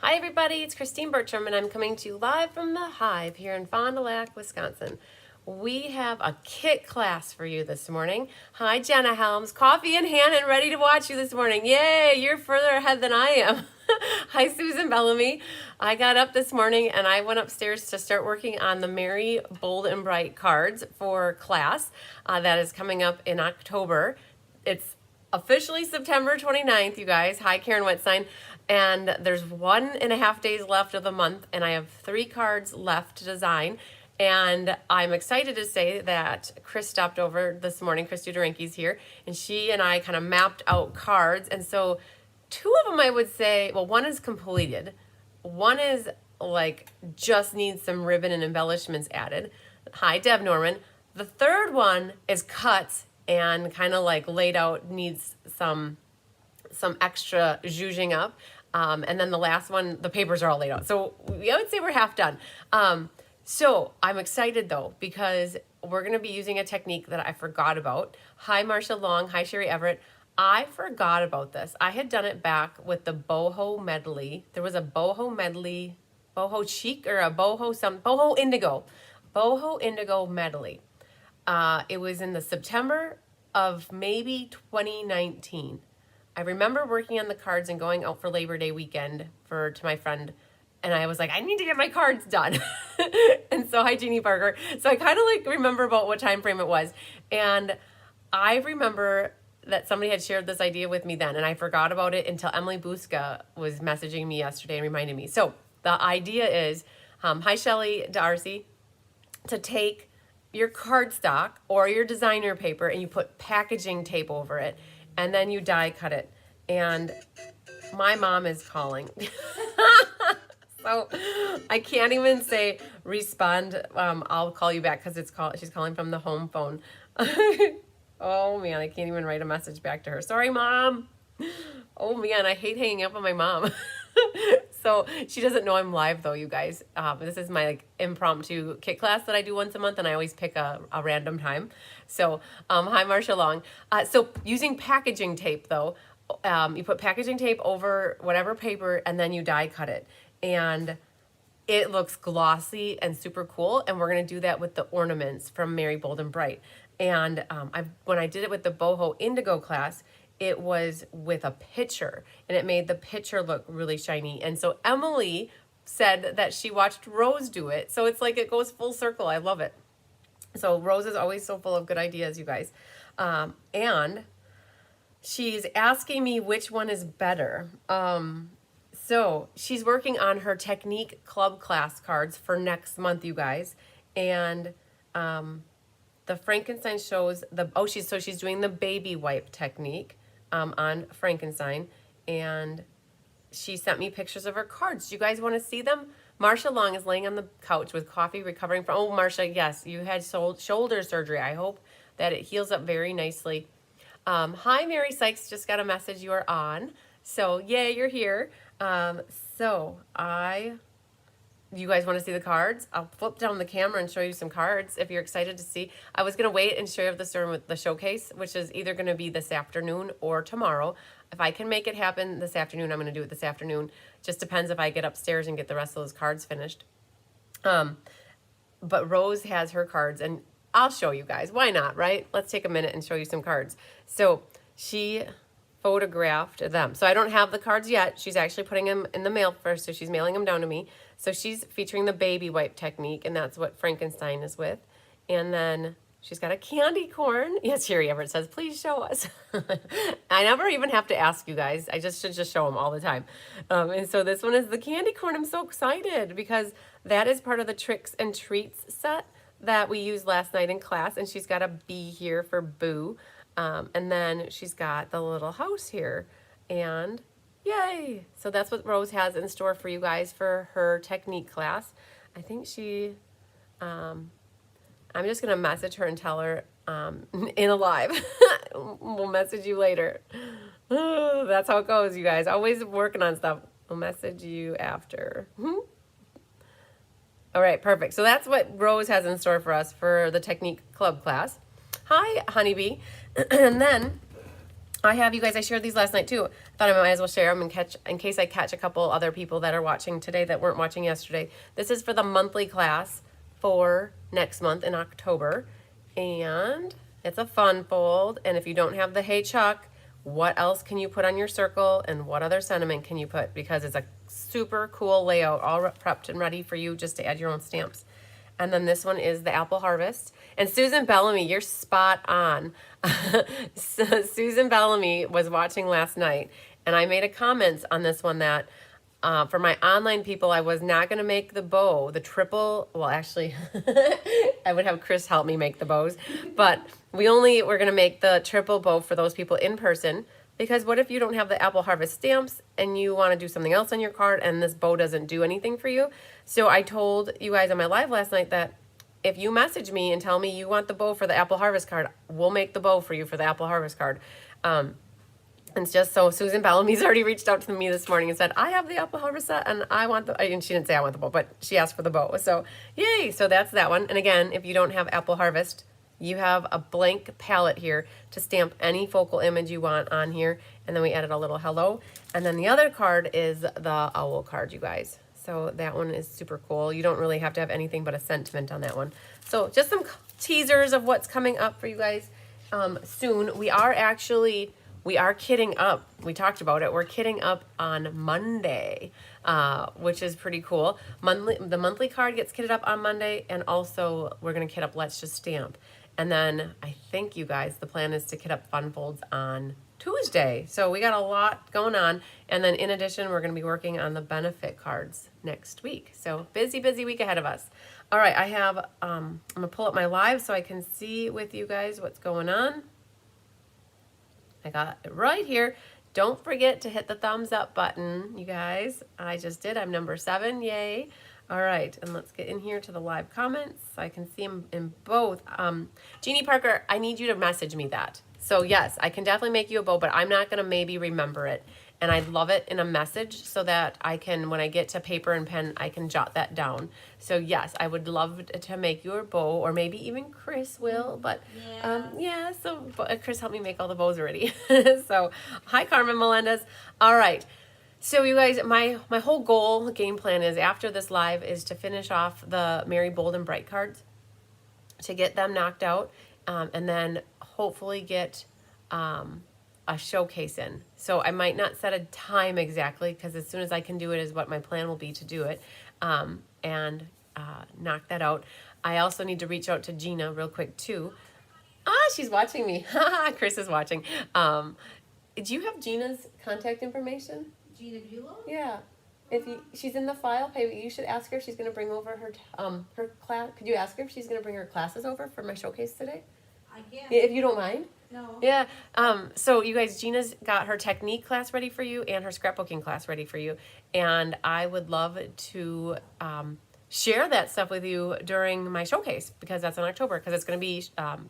Hi everybody, it's Christine Bertram and I'm coming to you live from the Hive here in Fond du Lac, Wisconsin. We have a kit class for you this morning. Hi Jenna Helms, coffee in hand and ready to watch you this morning. Yay, you're further ahead than I am. Hi Susan Bellamy. I got up this morning and I went upstairs to start working on the Merry Bold and Bright cards for class that is coming up in October. It's officially September 29th, you guys. Hi, Karen Wetstein. And there's 1.5 days left of the month, and I have 3 cards left to design. And I'm excited to say that Chris stopped over this morning. Chris Dudorenki's here, and she and I kind of mapped out cards. And so 2 of them I would say, well, one is completed. One is like just needs some ribbon and embellishments added. Hi, Deb Norman. The third one is cut and kind of like laid out, needs some extra zhuzhing up. And then the last one, the papers are all laid out. So I would say we're half done. So I'm excited though, because we're going to be using a technique that I forgot about. Hi, Marcia Long. Hi, Sherry Everett. I forgot about this. I had done it back with the boho medley. There was a boho medley, boho chic or a boho indigo medley. It was in the September of maybe 2019. I remember working on the cards and going out for Labor Day weekend to my friend, and I was like, I need to get my cards done. And so, hi, Jeannie Parker. So I kind of like remember about what time frame it was. And I remember that somebody had shared this idea with me then, and I forgot about it until Emily Buska was messaging me yesterday and reminded me. So the idea is, hi, Shelly Darcy, to take your cardstock or your designer paper and you put packaging tape over it, and then you die cut it. And my mom is calling. So I can't even say respond. I'll call you back because she's calling from the home phone. Oh man, I can't even write a message back to her. Sorry, Mom. Oh man, I hate hanging up on my mom. So she doesn't know I'm live though, you guys. This is my like impromptu kit class that I do once a month, and I always pick a random time. So hi, Marcia Long. So using packaging tape though, you put packaging tape over whatever paper and then you die cut it. And it looks glossy and super cool. And we're going to do that with the ornaments from Merry Bold and Bright. And when I did it with the boho indigo class, it was with a pitcher, and it made the pitcher look really shiny. And so Emily said that she watched Rose do it. So it's like it goes full circle. I love it. So Rose is always so full of good ideas, you guys. And she's asking me which one is better. So she's working on her Technique Club class cards for next month, you guys. And the Frankenstein shows she's doing the baby wipe technique on Frankenstein, and she sent me pictures of her cards. Do you guys want to see them? Marcia Long is laying on the couch with coffee, recovering from, oh, Marcia, yes, you had shoulder surgery. I hope that it heals up very nicely. Hi, Mary Sykes, just got a message you are on. So, yay, you're here. You guys want to see the cards? I'll flip down the camera and show you some cards if you're excited to see. I was going to wait and share this during the showcase, which is either going to be this afternoon or tomorrow. If I can make it happen this afternoon, I'm going to do it this afternoon. Just depends if I get upstairs and get the rest of those cards finished. But Rose has her cards, and I'll show you guys. Why not, right? Let's take a minute and show you some cards. So she photographed them. So I don't have the cards yet. She's actually putting them in the mail first, so she's mailing them down to me. So she's featuring the baby wipe technique, and that's what Frankenstein is with. And then she's got a candy corn. Yes, Sherry Everett says, please show us. I never even have to ask you guys. I should just show them all the time. And so this one is the candy corn. I'm so excited because that is part of the Tricks and Treats set that we used last night in class. And she's got a bee here for Boo. And then she's got the little house here, and yay! So that's what Rose has in store for you guys for her technique class. I think I'm just going to message her and tell her in a live. We'll message you later. Oh, that's how it goes, you guys. Always working on stuff. We'll message you after. All right, perfect. So that's what Rose has in store for us for the Technique Club class. Hi, Honeybee. And then I have, you guys, I shared these last night too. Thought I might as well share them in case I catch a couple other people that are watching today that weren't watching yesterday. This is for the monthly class for next month in October. And it's a fun fold. And if you don't have the Hey Chuck, what else can you put on your circle and what other sentiment can you put? Because it's a super cool layout, all prepped and ready for you just to add your own stamps. And then this one is the Apple Harvest. And Susan Bellamy, you're spot on. Susan Bellamy was watching last night, and I made a comment on this one that for my online people, I was not going to make the bow, the triple. Well, actually, I would have Chris help me make the bows. But we're going to make the triple bow for those people in person. Because what if you don't have the Apple Harvest stamps and you want to do something else on your card and this bow doesn't do anything for you? So I told you guys on my live last night that if you message me and tell me you want the bow for the Apple Harvest card, we'll make the bow for you for the Apple Harvest card. It's just so Susan Bellamy's already reached out to me this morning and said, I have the Apple Harvest set and I want the, and she didn't say I want the bow, but she asked for the bow. So yay, so that's that one. And again, if you don't have Apple Harvest, you have a blank palette here to stamp any focal image you want on here. And then we added a little hello. And then the other card is the owl card, you guys. So that one is super cool. You don't really have to have anything but a sentiment on that one. So just some teasers of what's coming up for you guys soon. We are kitting up. We talked about it. We're kitting up on Monday, which is pretty cool. The monthly card gets kitted up on Monday. And also we're going to kit up Let's Just Stamp. And then I think, you guys, the plan is to kit up Fun Folds on Tuesday. So we got a lot going on. And then in addition, we're going to be working on the benefit cards next week. So busy, busy week ahead of us. All right, I have, I'm going to pull up my live so I can see with you guys what's going on. I got it right here. Don't forget to hit the thumbs up button, you guys. I just did. I'm number 7. Yay. All right, and let's get in here to the live comments. I can see them in both. Jeannie Parker, I need you to message me that. So yes, I can definitely make you a bow, but I'm not going to maybe remember it. And I'd love it in a message so that I can, when I get to paper and pen, I can jot that down. So yes, I would love to make you a bow, or maybe even Chris will. But yeah, so Chris helped me make all the bows already. So hi, Carmen Melendez. All right. So you guys, my whole goal, game plan is after this live is to finish off the Merry, Bold, and Bright cards, to get them knocked out, and then hopefully get a showcase in. So I might not set a time exactly, because as soon as I can do it is what my plan will be to do it, and knock that out. I also need to reach out to Gina real quick too. She's watching me. Chris is watching. Do you have Gina's contact information? Gina Bulow? Yeah. She's in the file, hey, you should ask her if she's going to bring over her class. Could you ask her if she's going to bring her classes over for my showcase today? I can. If you don't mind. No. Yeah. So you guys, Gina's got her technique class ready for you and her scrapbooking class ready for you. And I would love to share that stuff with you during my showcase, because that's in October, because it's going to be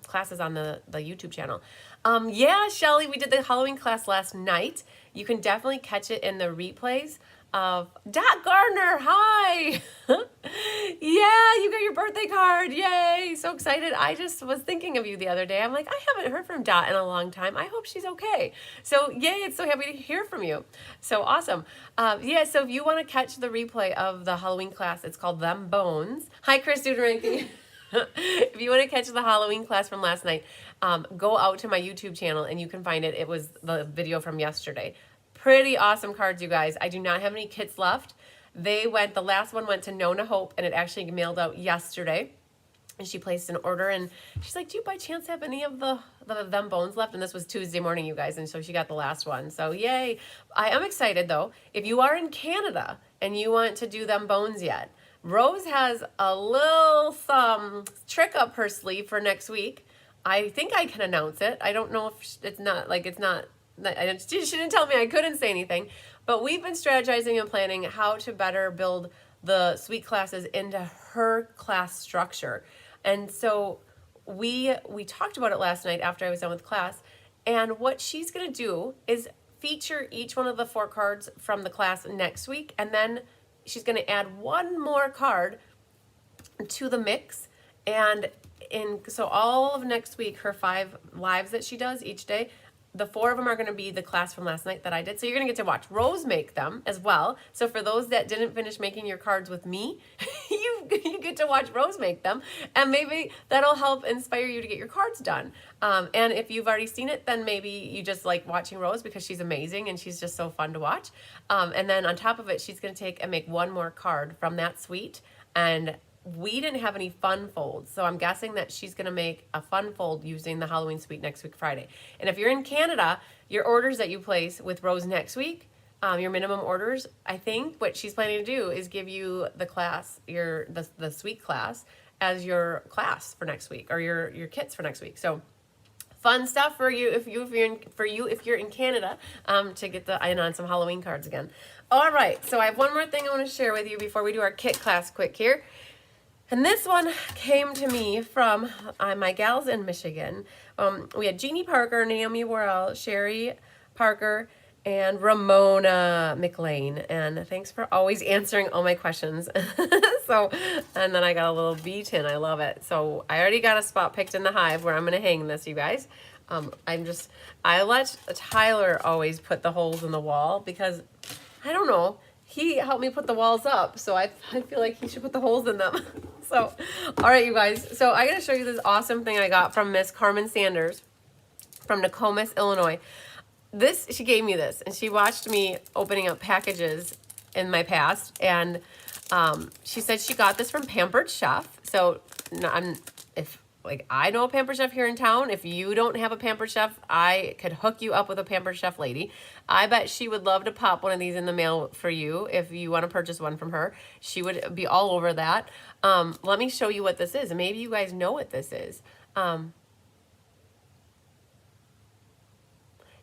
classes on the YouTube channel. Yeah, Shelly, we did the Halloween class last night. You can definitely catch it in the replays of Dot Gardner. Hi. Yeah, you got your birthday card. Yay. So excited. I just was thinking of you the other day. I'm like, I haven't heard from Dot in a long time. I hope she's okay. So yay, it's so happy to hear from you. So awesome. Yeah, so if you want to catch the replay of the Halloween class, it's called Them Bones. Hi, Chris Duderanky. If you want to catch the Halloween class from last night, go out to my YouTube channel and you can find it. It was the video from yesterday. Pretty awesome cards, you guys. I do not have any kits left. The last one went to Nona Hope, and it actually mailed out yesterday. And she placed an order, and she's like, do you by chance have any of the Them Bones left? And this was Tuesday morning, you guys, and so she got the last one. So yay. I am excited, though. If you are in Canada and you want to do Them Bones yet, Rose has a little trick up her sleeve for next week. I think I can announce it. I don't know if she didn't tell me I couldn't say anything, but we've been strategizing and planning how to better build the suite classes into her class structure. And so we talked about it last night after I was done with class, and what she's going to do is feature each one of the 4 cards from the class next week, and then she's going to add one more card to the mix. And so all of next week, her 5 lives that she does each day, the 4 of them are going to be the class from last night that I did. So you're going to get to watch Rose make them as well. So for those that didn't finish making your cards with me, you get to watch Rose make them. And maybe that'll help inspire you to get your cards done. And if you've already seen it, then maybe you just like watching Rose because she's amazing and she's just so fun to watch. And then on top of it, she's going to take and make one more card from that suite. And we didn't have any fun folds, so I'm guessing that she's going to make a fun fold using the Halloween suite next week, Friday. And if you're in Canada, your orders that you place with Rose next week, your minimum orders, I think what she's planning to do is give you the class, the suite class, as your class for next week, or your kits for next week. So fun stuff for you if you're in Canada, to get in on some Halloween cards again. All right, so I have one more thing I want to share with you before we do our kit class quick here. And this one came to me from my gals in Michigan. We had Jeannie Parker, Naomi Worrell, Sherry Parker, and Ramona McLean. And thanks for always answering all my questions. And then I got a little bee tin. I love it. So I already got a spot picked in the hive where I'm going to hang this, you guys. I let Tyler always put the holes in the wall because, I don't know, he helped me put the walls up, so I feel like he should put the holes in them. So, all right, you guys. So I got to show you this awesome thing I got from Miss Carmen Sanders from Nokomis, Illinois. She gave me this, and she watched me opening up packages in my past, and she said she got this from Pampered Chef. So I know a Pampered Chef here in town. If you don't have a Pampered Chef, I could hook you up with a Pampered Chef lady. I bet she would love to pop one of these in the mail for you if you want to purchase one from her. She would be all over that. Let me show you what this is. Maybe you guys know what this is.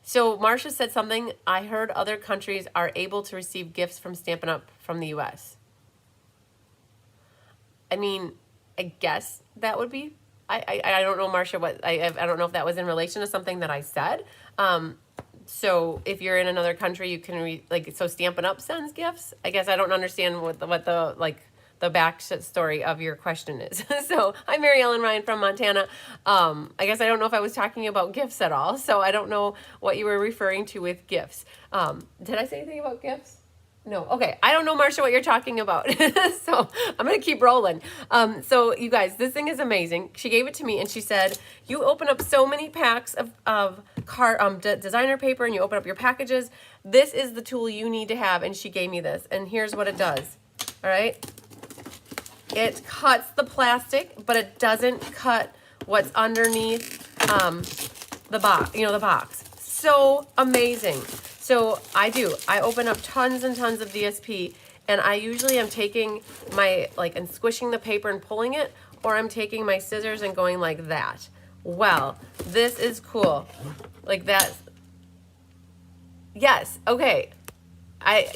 So Marcia said something. I heard other countries are able to receive gifts from Stampin' Up! From the U.S. I mean, I guess that would be... I don't know, Marcia, I don't know if that was in relation to something that I said. So if you're in another country, you can so Stampin' Up! Sends gifts. I guess I don't understand what the back story of your question is. So I'm Mary Ellen Ryan from Montana. I guess I don't know if I was talking about gifts at all. So I don't know what you were referring to with gifts. Did I say anything about gifts? No. Okay. I don't know, Marcia, what you're talking about. So I'm going to keep rolling. So you guys, this thing is amazing. She gave it to me and she said, you open up so many packs of designer paper and you open up your packages. This is the tool you need to have. And she gave me this. And here's what it does. All right. It cuts the plastic, but it doesn't cut what's underneath the box, the box. So amazing. So I open up tons and tons of DSP, and I usually am taking and squishing the paper and pulling it, or I'm taking my scissors and going like that. Well, this is cool. Like that. Yes. Okay.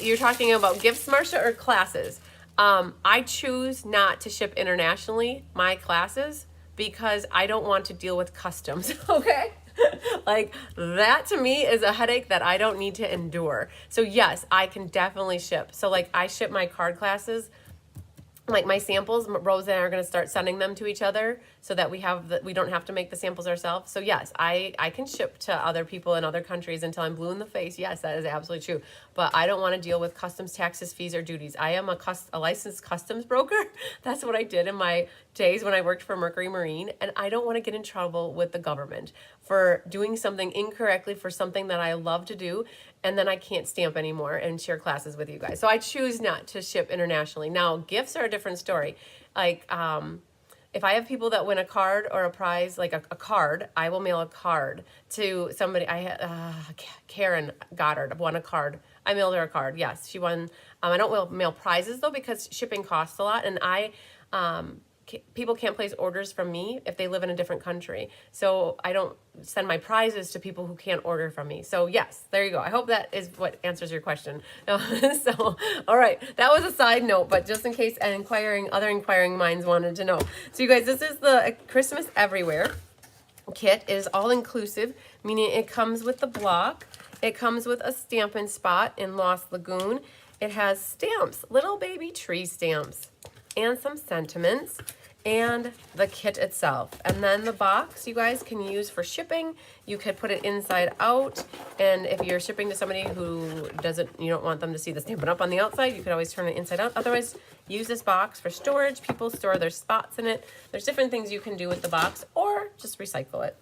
You're talking about gifts, Marcia, or classes? I choose not to ship internationally my classes because I don't want to deal with customs. Okay. Like that to me is a headache that I don't need to endure. So yes, I can definitely ship. So I ship my card classes, like my samples. Rose and I are going to start sending them to each other so that we don't have to make the samples ourselves. So yes, I can ship to other people in other countries until I'm blue in the face. Yes, that is absolutely true. But I don't want to deal with customs, taxes, fees, or duties. I am a licensed customs broker. That's what I did in my days when I worked for Mercury Marine, and I don't want to get in trouble with the government for doing something incorrectly for something that I love to do, and then I can't stamp anymore and share classes with you guys. So I choose not to ship internationally. Now, gifts are a different story. If I have people that win a card or a prize, like a card, I will mail a card to somebody. Karen Goddard won a card. I mailed her a card. Yes, she won. I don't mail prizes though because shipping costs a lot, and people can't place orders from me if they live in a different country. So I don't send my prizes to people who can't order from me. So yes, there you go. I hope that is what answers your question. So, all right, that was a side note, but just in case other inquiring minds wanted to know. So you guys, this is the Christmas Everywhere kit. It is all inclusive, meaning it comes with the block. It comes with a Stampin' Spot in Lost Lagoon. It has stamps, little baby tree stamps, and some sentiments. and the kit itself. And then the box you guys can use for shipping. You could put it inside out, and if you're shipping to somebody who you don't want them to see the Stampin' Up on the outside, you could always turn it inside out. Otherwise, use this box for storage. People store their spots in it. There's different things you can do with the box, or just recycle it.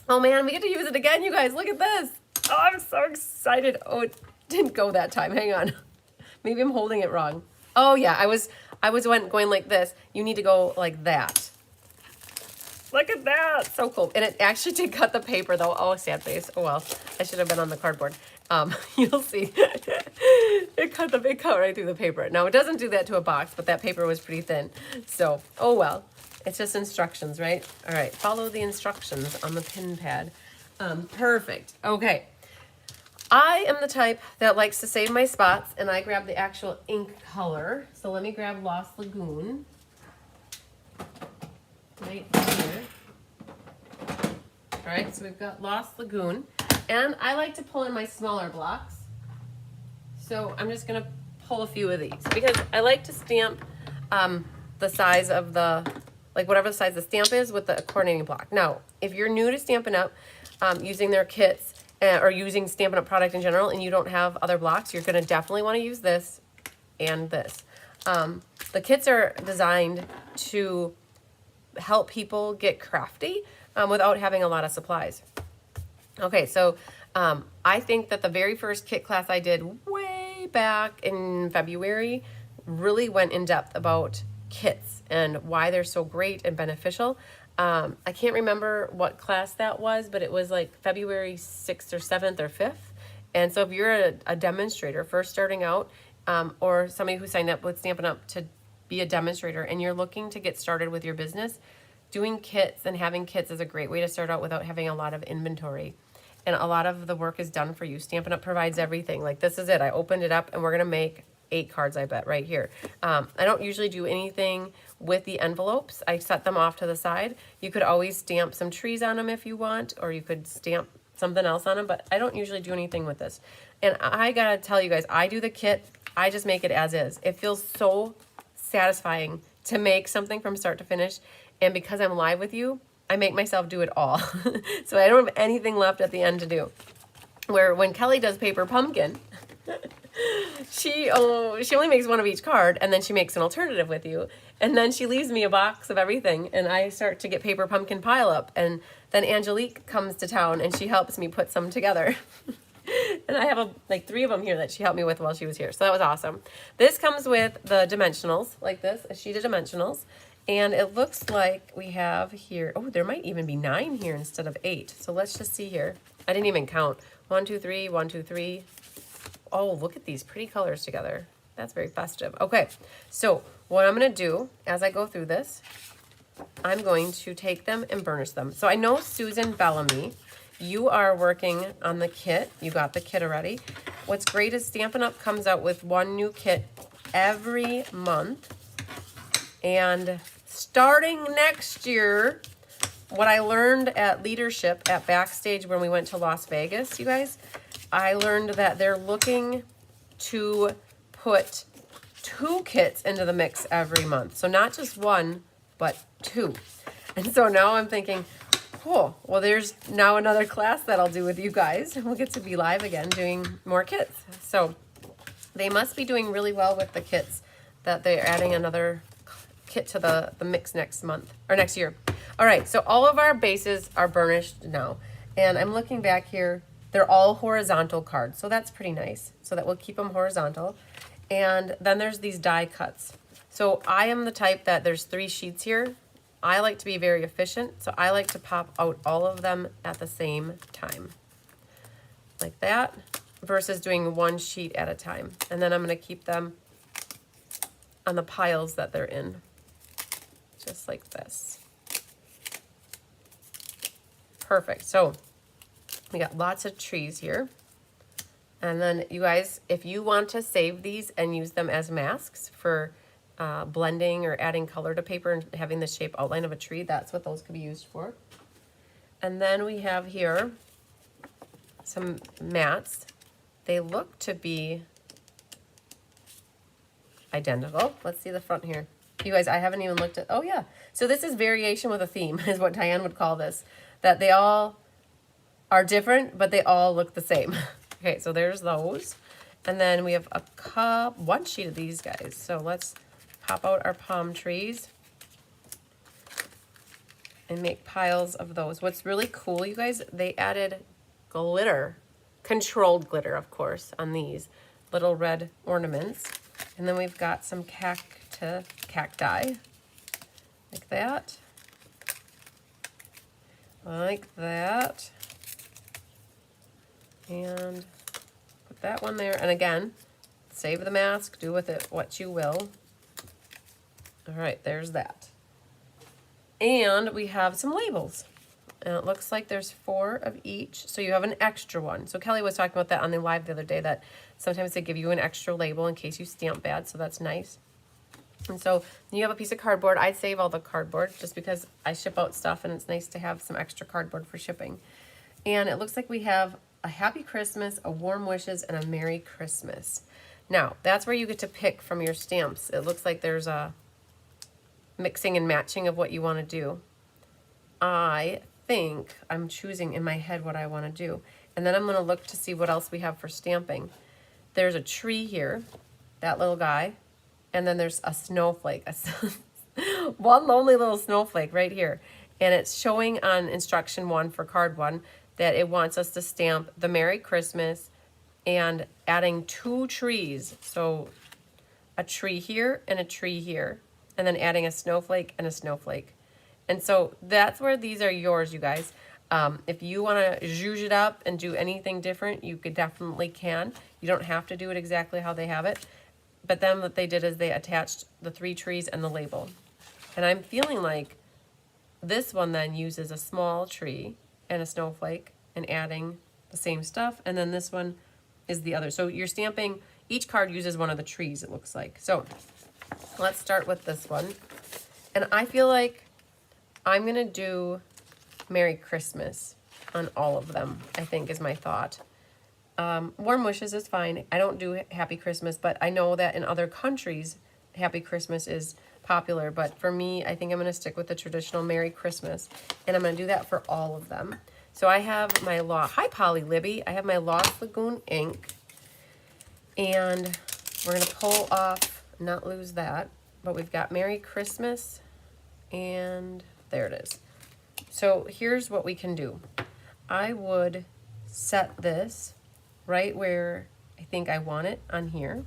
Oh man, we get to use it again, you guys. Look at this. Oh, I'm so excited. Oh, it didn't go that time. Hang on. Maybe I'm holding it wrong. Oh yeah, I was going like this. You need to go like that. Look at that. So cool. And it actually did cut the paper though. Oh, sad face. Oh well. I should have been on the cardboard. You'll see. It cut right through the paper. Now it doesn't do that to a box, but that paper was pretty thin. So, oh well. It's just instructions, right? All right. Follow the instructions on the pin pad. Perfect. Okay. I am the type that likes to save my spots, and I grab the actual ink color. So let me grab Lost Lagoon. Right here. All right, so we've got Lost Lagoon. And I like to pull in my smaller blocks. So I'm just going to pull a few of these because I like to stamp the size of whatever the size the stamp is with the coordinating block. Now, if you're new to Stampin' Up, using their kits, or using Stampin' Up product in general, and you don't have other blocks, you're going to definitely want to use this and this. The kits are designed to help people get crafty without having a lot of supplies. Okay, so I think that the very first kit class I did way back in February really went in depth about kits and why they're so great and beneficial. I can't remember what class that was, but it was like February 6th or 7th or 5th. And so if you're a demonstrator first starting out, or somebody who signed up with Stampin' Up to be a demonstrator and you're looking to get started with your business, doing kits and having kits is a great way to start out without having a lot of inventory. And a lot of the work is done for you. Stampin' Up provides everything. Like this is it. I opened it up and we're going to make 8 cards, I bet, right here. I don't usually do anything with the envelopes. I set them off to the side. You could always stamp some trees on them if you want, or you could stamp something else on them, but I don't usually do anything with this. And I gotta tell you guys, I do the kit, I just make it as is. It feels so satisfying to make something from start to finish, and because I'm live with you, I make myself do it all. So I don't have anything left at the end to do. Where when Kelly does Paper Pumpkin, she only makes one of each card, and then she makes an alternative with you, and then she leaves me a box of everything, and I start to get Paper Pumpkin pile up, and then Angelique comes to town and she helps me put some together. And I have like 3 of them here that she helped me with while she was here, so that was awesome. This comes with the dimensionals, like this, a sheet of dimensionals, and it looks like we have here, oh, there might even be 9 here instead of 8, so let's just see here. I didn't even count. 1, 2, 3, 1, 2, 3. Oh, look at these pretty colors together. That's very festive. Okay, so what I'm going to do as I go through this, I'm going to take them and burnish them. So I know Susan Bellamy, you are working on the kit. You got the kit already. What's great is Stampin' Up comes out with 1 new kit every month. And starting next year, what I learned at leadership at Backstage when we went to Las Vegas, you guys, I learned that they're looking to put 2 kits into the mix every month. So not just 1, but 2. And so now I'm thinking, cool, well, there's now another class that I'll do with you guys. And we'll get to be live again doing more kits. So they must be doing really well with the kits that they're adding another kit to the mix next month or next year. All right, so all of our bases are burnished now. And I'm looking back here. They're all horizontal cards, so that's pretty nice. So that will keep them horizontal. And then there's these die cuts. So I am the type that there's 3 sheets here. I like to be very efficient, so I like to pop out all of them at the same time. Like that, versus doing 1 sheet at a time. And then I'm gonna keep them on the piles that they're in, just like this. Perfect, so we got lots of trees here. And then you guys, if you want to save these and use them as masks for blending or adding color to paper and having the shape outline of a tree, that's what those could be used for. And then we have here some mats. They look to be identical. Let's see the front here. You guys, I haven't even looked at, oh yeah. So this is variation with a theme, is what Diane would call this. That they all are different, but they all look the same. Okay, so there's those. And then we have one sheet of these guys. So let's pop out our palm trees and make piles of those. What's really cool, you guys, they added glitter, controlled glitter, of course, on these little red ornaments. And then we've got some cacti, like that, like that, and put that one there. And again, save the mask, do with it what you will. All right, there's that. And we have some labels. And it looks like there's 4 of each, so you have an extra one. So Kelly was talking about that on the live the other day, that sometimes they give you an extra label in case you stamp bad, so that's nice. And so you have a piece of cardboard. I save all the cardboard just because I ship out stuff, and it's nice to have some extra cardboard for shipping. And it looks like we have a Happy Christmas, a Warm Wishes, and a Merry Christmas. Now, that's where you get to pick from your stamps. It looks like there's a mixing and matching of what you want to do. I think I'm choosing in my head what I want to do. And then I'm going to look to see what else we have for stamping. There's a tree here, that little guy. And then there's a snowflake, one lonely little snowflake right here. And it's showing on instruction 1 for card 1 that it wants us to stamp the Merry Christmas and adding 2 trees. So a tree here and a tree here. And then adding a snowflake and a snowflake. And so that's where these are yours, you guys. If you want to zhuzh it up and do anything different, you could definitely can. You don't have to do it exactly how they have it. But then what they did is they attached the 3 trees and the label. And I'm feeling like this one then uses a small tree and a snowflake and adding the same stuff. And then this one is the other. So you're stamping, each card uses one of the trees, it looks like. So let's start with this one. And I feel like I'm going to do Merry Christmas on all of them, I think is my thought. Warm Wishes is fine. I don't do Happy Christmas, but I know that in other countries, Happy Christmas is popular. But for me, I think I'm going to stick with the traditional Merry Christmas. And I'm going to do that for all of them. So I have my hi Polly Libby. I have my Lost Lagoon ink. And we're going to pull off, not lose that. But we've got Merry Christmas. And there it is. So here's what we can do. I would set this right where I think I want it on here.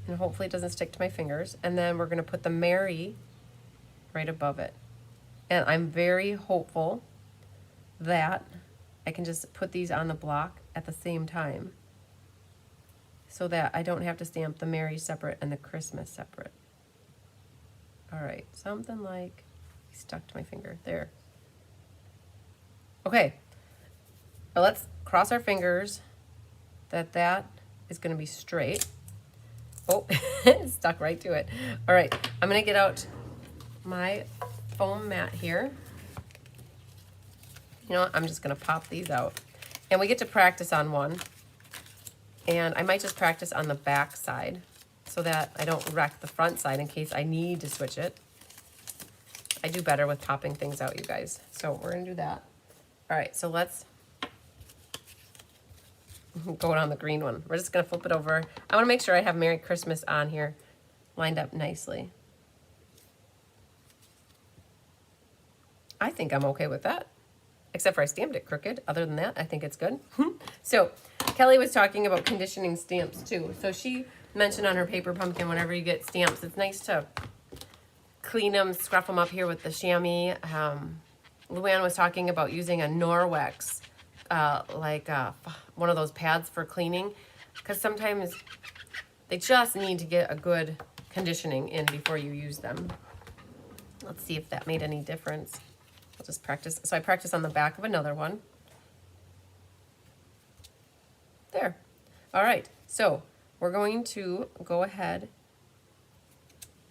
And hopefully it doesn't stick to my fingers. And then we're going to put the Merry right above it. And I'm very hopeful that I can just put these on the block at the same time so that I don't have to stamp the Merry separate and the Christmas separate. All right, something like, stuck to my finger, there. Okay, now let's cross our fingers that that is going to be straight. Oh, stuck right to it. All right, I'm going to get out my foam mat here. You know what, I'm just going to pop these out. And we get to practice on one. And I might just practice on the back side so that I don't wreck the front side in case I need to switch it. I do better with popping things out, you guys. So we're going to do that. All right, so let's go on the green one. We're just going to flip it over. I want to make sure I have Merry Christmas on here lined up nicely. I think I'm okay with that, except for I stamped it crooked. Other than that, I think it's good. So Kelly was talking about conditioning stamps too. So she mentioned on her paper pumpkin, whenever you get stamps, it's nice to clean them, scruff them up here with the chamois. Luann was talking about using a Norwex, one of those pads for cleaning, because sometimes they just need to get a good conditioning in before you use them. Let's see if that made any difference. I'll just practice. So I practice on the back of another one. There. All right. So we're going to go ahead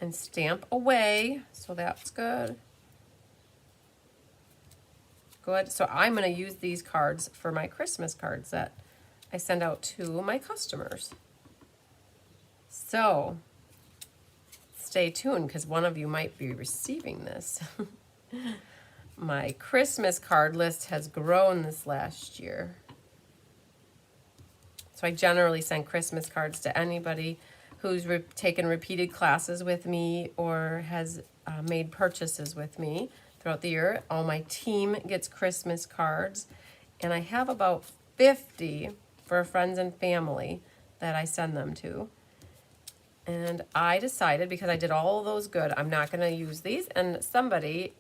and stamp away. So that's good. Good. So I'm going to use these cards for my Christmas cards that I send out to my customers. So stay tuned because one of you might be receiving this. My Christmas card list has grown this last year. So I generally send Christmas cards to anybody who's taken repeated classes with me or has made purchases with me throughout the year. All my team gets Christmas cards, and I have about 50 for friends and family that I send them to. And I decided, because I did all of those good, I'm not going to use these, and somebody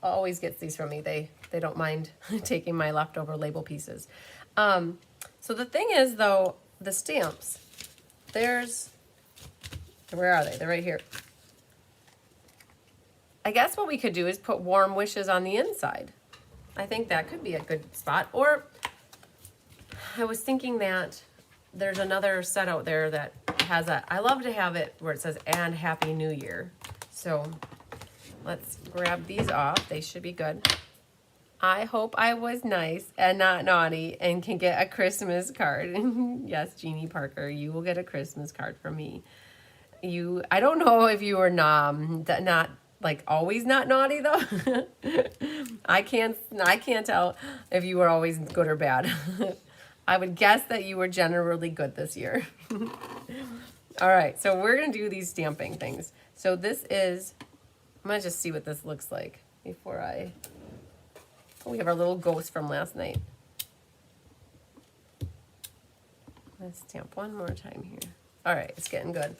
always gets these from me. They don't mind taking my leftover label pieces. So the thing is, though, the stamps, where are they? They're right here. I guess what we could do is put warm wishes on the inside. I think that could be a good spot. Or I was thinking that there's another set out there that has I love to have it where it says, and Happy New Year. So let's grab these off. They should be good. I hope I was nice and not naughty and can get a Christmas card. Yes, Jeannie Parker, you will get a Christmas card from me. I don't know if you were not like always not naughty though. I can't tell if you were always good or bad. I would guess that you were generally good this year. All right, so we're gonna do these stamping things. So I'm gonna just see what this looks like before we have our little ghost from last night. Let's stamp one more time here. All right, it's getting good.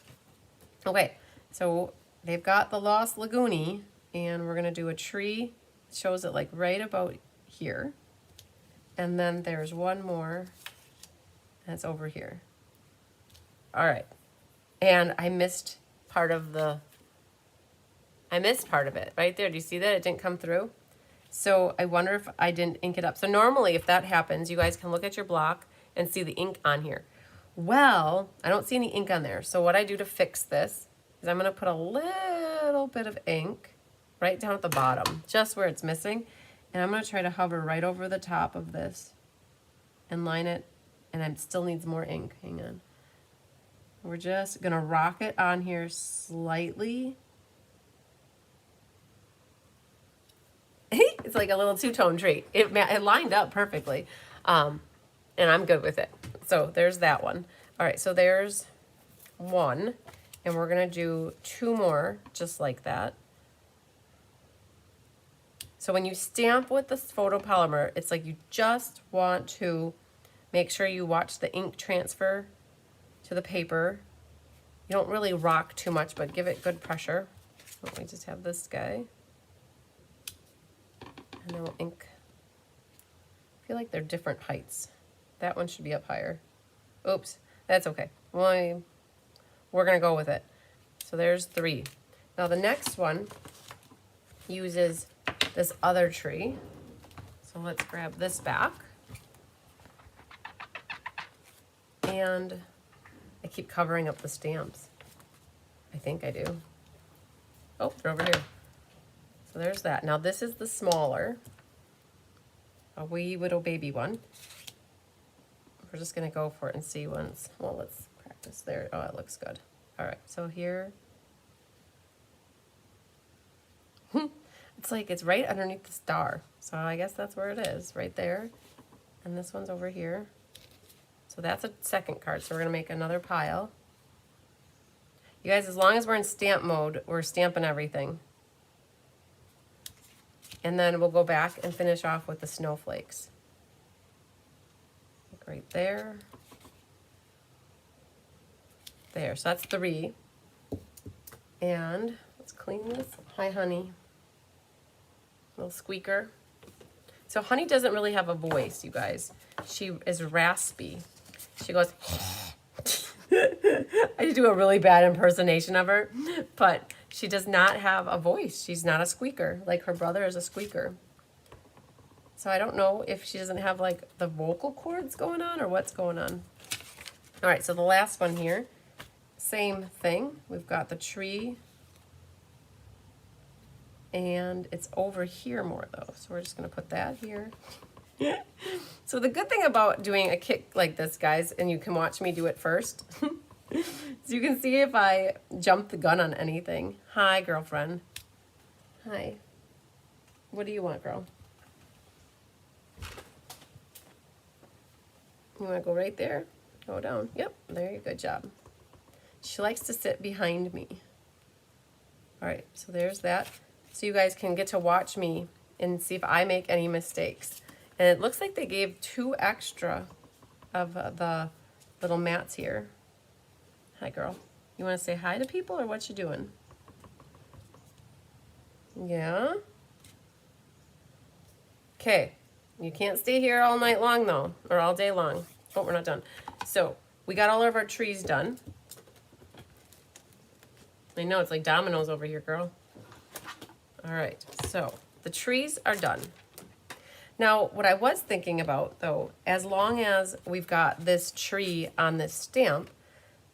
Okay, so they've got the Lost Lagoon, and we're gonna do a tree. It shows it like right about here. And then there's one more that's over here. All right, and I missed part of it right there. Do you see that? It didn't come through. So I wonder if I didn't ink it up. So normally if that happens, you guys can look at your block and see the ink on here. Well, I don't see any ink on there. So what I do to fix this is I'm gonna put a little bit of ink right down at the bottom, just where it's missing. And I'm gonna try to hover right over the top of this and line it, and it still needs more ink. Hang on. We're just gonna rock it on here slightly. It's like a little two-tone tree. It lined up perfectly, and I'm good with it. So there's that one. All right, so there's one, and we're gonna do two more just like that. So when you stamp with this photopolymer, it's like you just want to make sure you watch the ink transfer to the paper. You don't really rock too much, but give it good pressure. Let me just have this guy. And then we'll ink. I feel like they're different heights. That one should be up higher. Oops, that's okay. Well, we're gonna go with it. So there's 3. Now the next one uses this other tree. So let's grab this back. And I keep covering up the stamps. I think I do. Oh, they're over here. So there's that. Now this is the smaller, a wee little baby one. We're just gonna go for it and see once. Well, let's practice there. Oh, it looks good. All right, so here. It's like it's right underneath the star. So I guess that's where it is, right there. And this one's over here. So that's a second card. So we're gonna make another pile. You guys, as long as we're in stamp mode, we're stamping everything. And then we'll go back and finish off with the snowflakes. Like right there. There, so that's 3. And let's clean this. Hi, Honey. Little squeaker. So Honey doesn't really have a voice, you guys. She is raspy. She goes, I do a really bad impersonation of her, but she does not have a voice. She's not a squeaker, like her brother is a squeaker. So I don't know if she doesn't have like the vocal cords going on or what's going on. All right, so the last one here, same thing. We've got the tree, and it's over here more though. So we're just gonna put that here. So the good thing about doing a kit like this, guys, and you can watch me do it first, So you can see if I jump the gun on anything. Hi, girlfriend. Hi. What do you want, girl? You want to go right there? Go down. Yep, there you go. Good job. She likes to sit behind me. All right, so there's that. So you guys can get to watch me and see if I make any mistakes. And it looks like they gave 2 extra of the little mats here. Hi, girl. You want to say hi to people or what you doing? Yeah? Okay. You can't stay here all night long, though, or all day long. Oh, we're not done. So we got all of our trees done. I know, it's like dominoes over here, girl. All right, so the trees are done. Now, what I was thinking about, though, as long as we've got this tree on this stamp,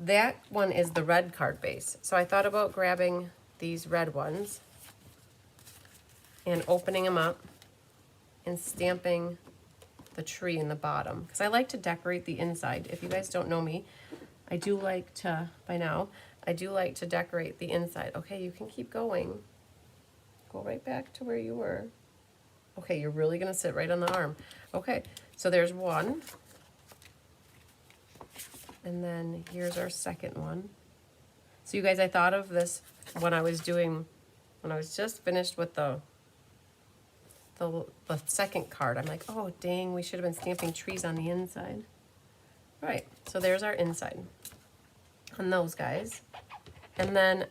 that one is the red card base. So I thought about grabbing these red ones and opening them up and stamping the tree in the bottom. Because I like to decorate the inside. If you guys don't know me, I do like to, by now, I do like to decorate the inside. Okay, you can keep going. Go right back to where you were. Okay, you're really gonna sit right on the arm. Okay, so there's one. And then here's our second one. So you guys, I thought of this when I was just finished with the second card. I'm like, oh dang, we should have been stamping trees on the inside. All right, so there's our inside on those guys. And then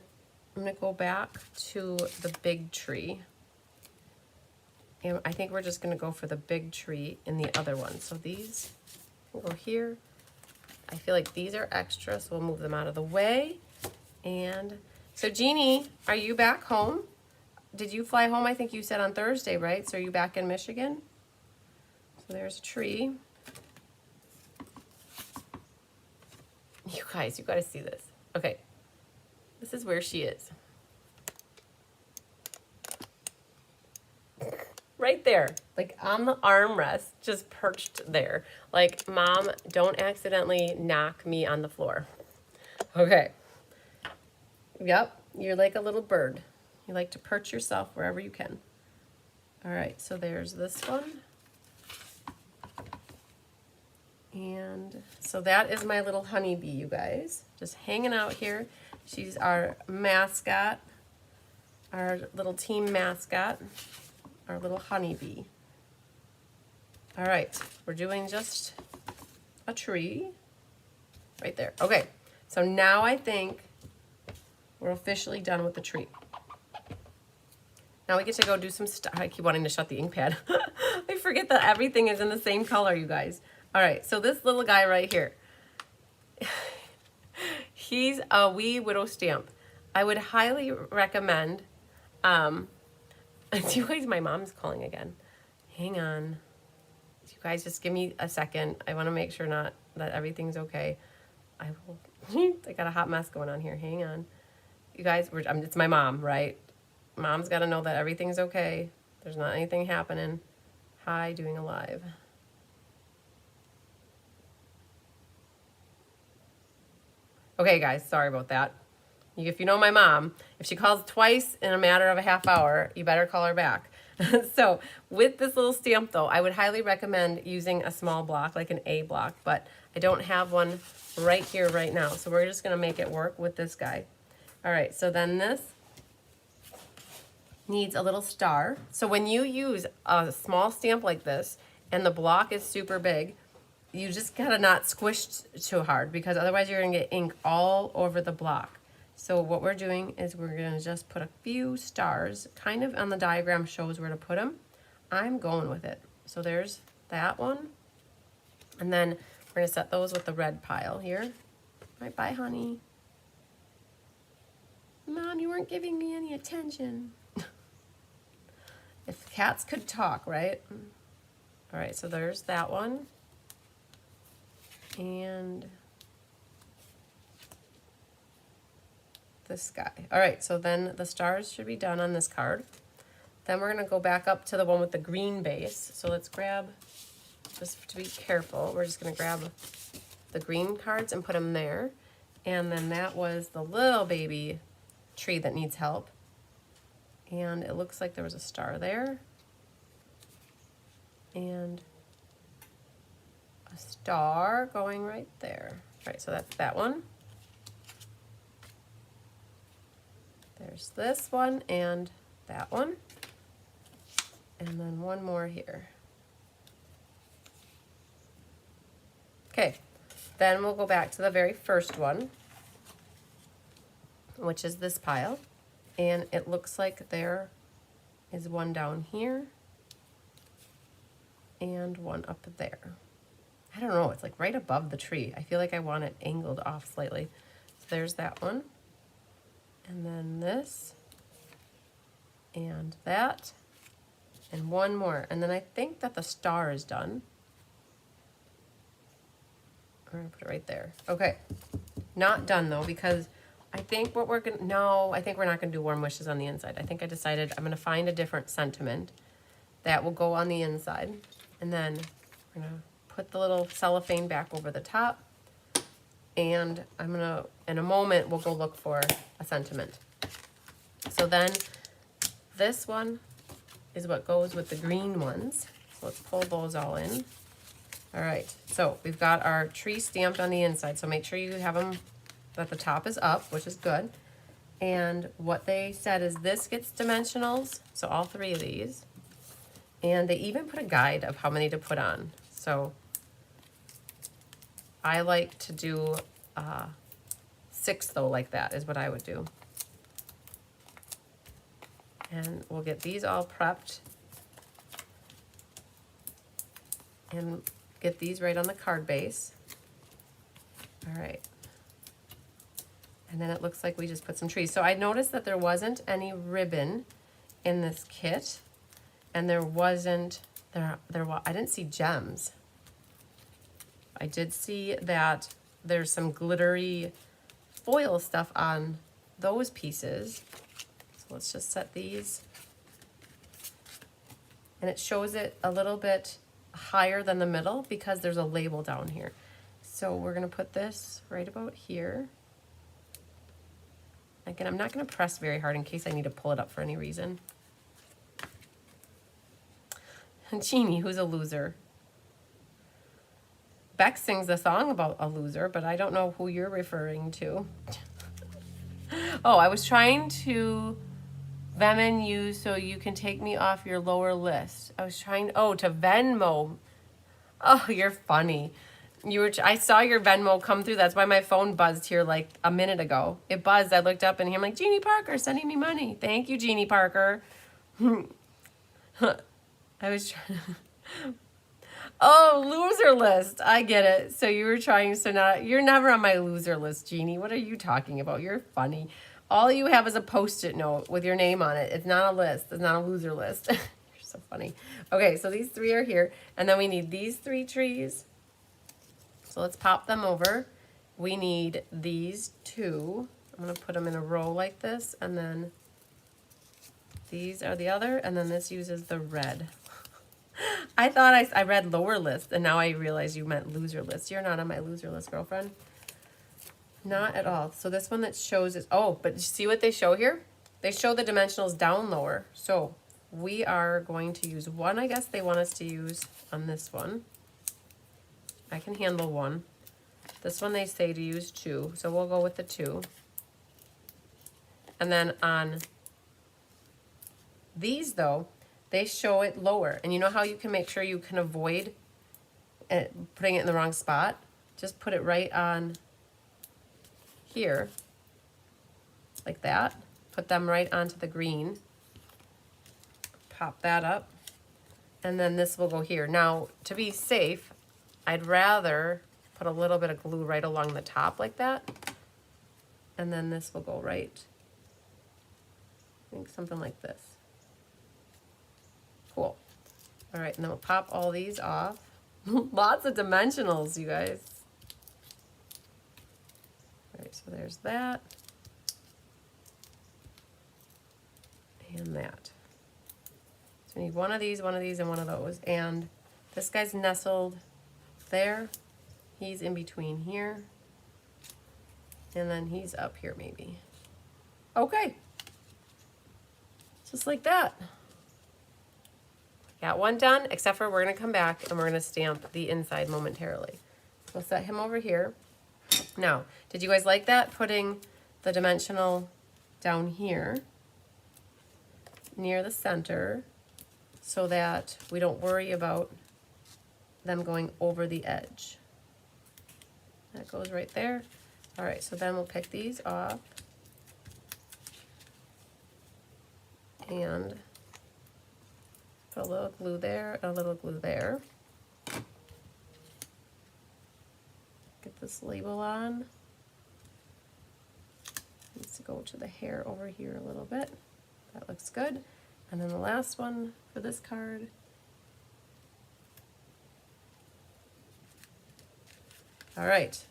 I'm gonna go back to the big tree. And I think we're just gonna go for the big tree in the other one. So these will go here. I feel like these are extra, so we'll move them out of the way. And so Jeannie, are you back home? Did you fly home? I think you said on Thursday, right? So are you back in Michigan? So there's a tree. You guys, you gotta see this. Okay, this is where she is. Right there, like on the armrest, just perched there. Like, Mom, don't accidentally knock me on the floor. Okay. Yep, you're like a little bird. You like to perch yourself wherever you can. All right, so there's this one. And so that is my little honeybee, you guys. Just hanging out here. She's our mascot, our little team mascot, our little honeybee. All right, we're doing just a tree right there. Okay, so now I think we're officially done with the tree. Now we get to go do some stuff. I keep wanting to shut the ink pad. I forget that everything is in the same color, you guys. All right, so this little guy right here, he's a wee widow stamp. I would highly recommend, you guys, my mom's calling again. Hang on. You guys just give me a second. I want to make sure that everything's okay. I got a hot mess going on here. Hang on. You guys, it's my mom, right? Mom's got to know that everything's okay. There's not anything happening. Hi, doing a live. Okay, guys, sorry about that. If you know my mom, if she calls twice in a matter of a half hour, you better call her back. So with this little stamp, though, I would highly recommend using a small block, like an A block, but I don't have one right here right now. So we're just going to make it work with this guy. All right, so then this needs a little star. So when you use a small stamp like this and the block is super big, you just gotta not squish too hard, because otherwise you're gonna get ink all over the block. So what we're doing is we're gonna just put a few stars, kind of on the diagram shows where to put them. I'm going with it. So there's that one. And then we're gonna set those with the red pile here. All right, bye, honey. Mom, you weren't giving me any attention. If cats could talk, right? All right, so there's that one. And this guy. All right, so then the stars should be done on this card. Then we're gonna go back up to the one with the green base. So let's grab, just to be careful, we're just gonna grab the green cards and put them there. And then that was the little baby tree that needs help. And it looks like there was a star there. And a star going right there. All right, so that's that one. There's this one and that one. And then one more here. Okay, then we'll go back to the very first one, which is this pile. And it looks like there is one down here and one up there. I don't know, it's like right above the tree. I feel like I want it angled off slightly. So there's that one. And then this and that and one more. And then I think that the star is done. I'm gonna put it right there. Okay, not done though, because I think what we're gonna, no, I think we're not gonna do warm wishes on the inside. I think I decided I'm gonna find a different sentiment that will go on the inside. And then we're gonna put the little cellophane back over the top. And I'm gonna, in a moment, we'll go look for a sentiment. So then this one is what goes with the green ones. So let's pull those all in. All right, so we've got our tree stamped on the inside. So make sure you have them, that the top is up, which is good. And what they said is this gets dimensionals, so all three of these. And they even put a guide of how many to put on. So I like to do 6 though, like that is what I would do. And we'll get these all prepped and get these right on the card base. All right. And then it looks like we just put some trees. So I noticed that there wasn't any ribbon in this kit, and there wasn't, I didn't see gems. I did see that there's some glittery foil stuff on those pieces. So let's just set these. And it shows it a little bit higher than the middle because there's a label down here. So we're gonna put this right about here. Again, I'm not gonna press very hard in case I need to pull it up for any reason. Jeannie, who's a loser? Beck sings a song about a loser, but I don't know who you're referring to. Oh, I was trying to Venmo you so you can take me off your lower list. I was trying, oh, to Venmo. Oh, you're funny. I saw your Venmo come through. That's why my phone buzzed here like a minute ago. It buzzed. I looked up and I'm like, Jeannie Parker sending me money. Thank you, Jeannie Parker. I was trying. Oh, loser list. I get it. So you were trying, so not, you're never on my loser list, Jeannie. What are you talking about? You're funny. All you have is a Post-it note with your name on it. It's not a list. It's not a loser list. You're so funny. Okay, so these 3 are here. And then we need these 3 trees. So let's pop them over. We need these 2. I'm going to put them in a row like this. And then these are the other. And then this uses the red. I thought I read lower list, and now I realize you meant loser list. You're not on my loser list, girlfriend. Not at all. So this one that shows is, oh, but you see what they show here? They show the dimensionals down lower. So we are going to use 1, I guess they want us to use on this one. I can handle 1. This one they say to use 2, so we'll go with the 2. And then on these, though, they show it lower. And you know how you can make sure you can avoid putting it in the wrong spot? Just put it right on here, like that. Put them right onto the green. Pop that up. And then this will go here. Now, to be safe, I'd rather put a little bit of glue right along the top like that. And then this will go right, I think something like this. Cool. All right, and then we'll pop all these off. Lots of dimensionals, you guys. All right, so there's that. And that. So we need one of these, and one of those. And this guy's nestled there. He's in between here. And then he's up here maybe. Okay. Just like that. Got one done, except for we're gonna come back and we're gonna stamp the inside momentarily. We'll set him over here. Now, did you guys like that? Putting the dimensional down here near the center so that we don't worry about them going over the edge. That goes right there. All right, so then we'll pick these off and put a little glue there, a little glue there. Get this label on. Needs to go to the hair over here a little bit. That looks good. And then the last one for this card. All right.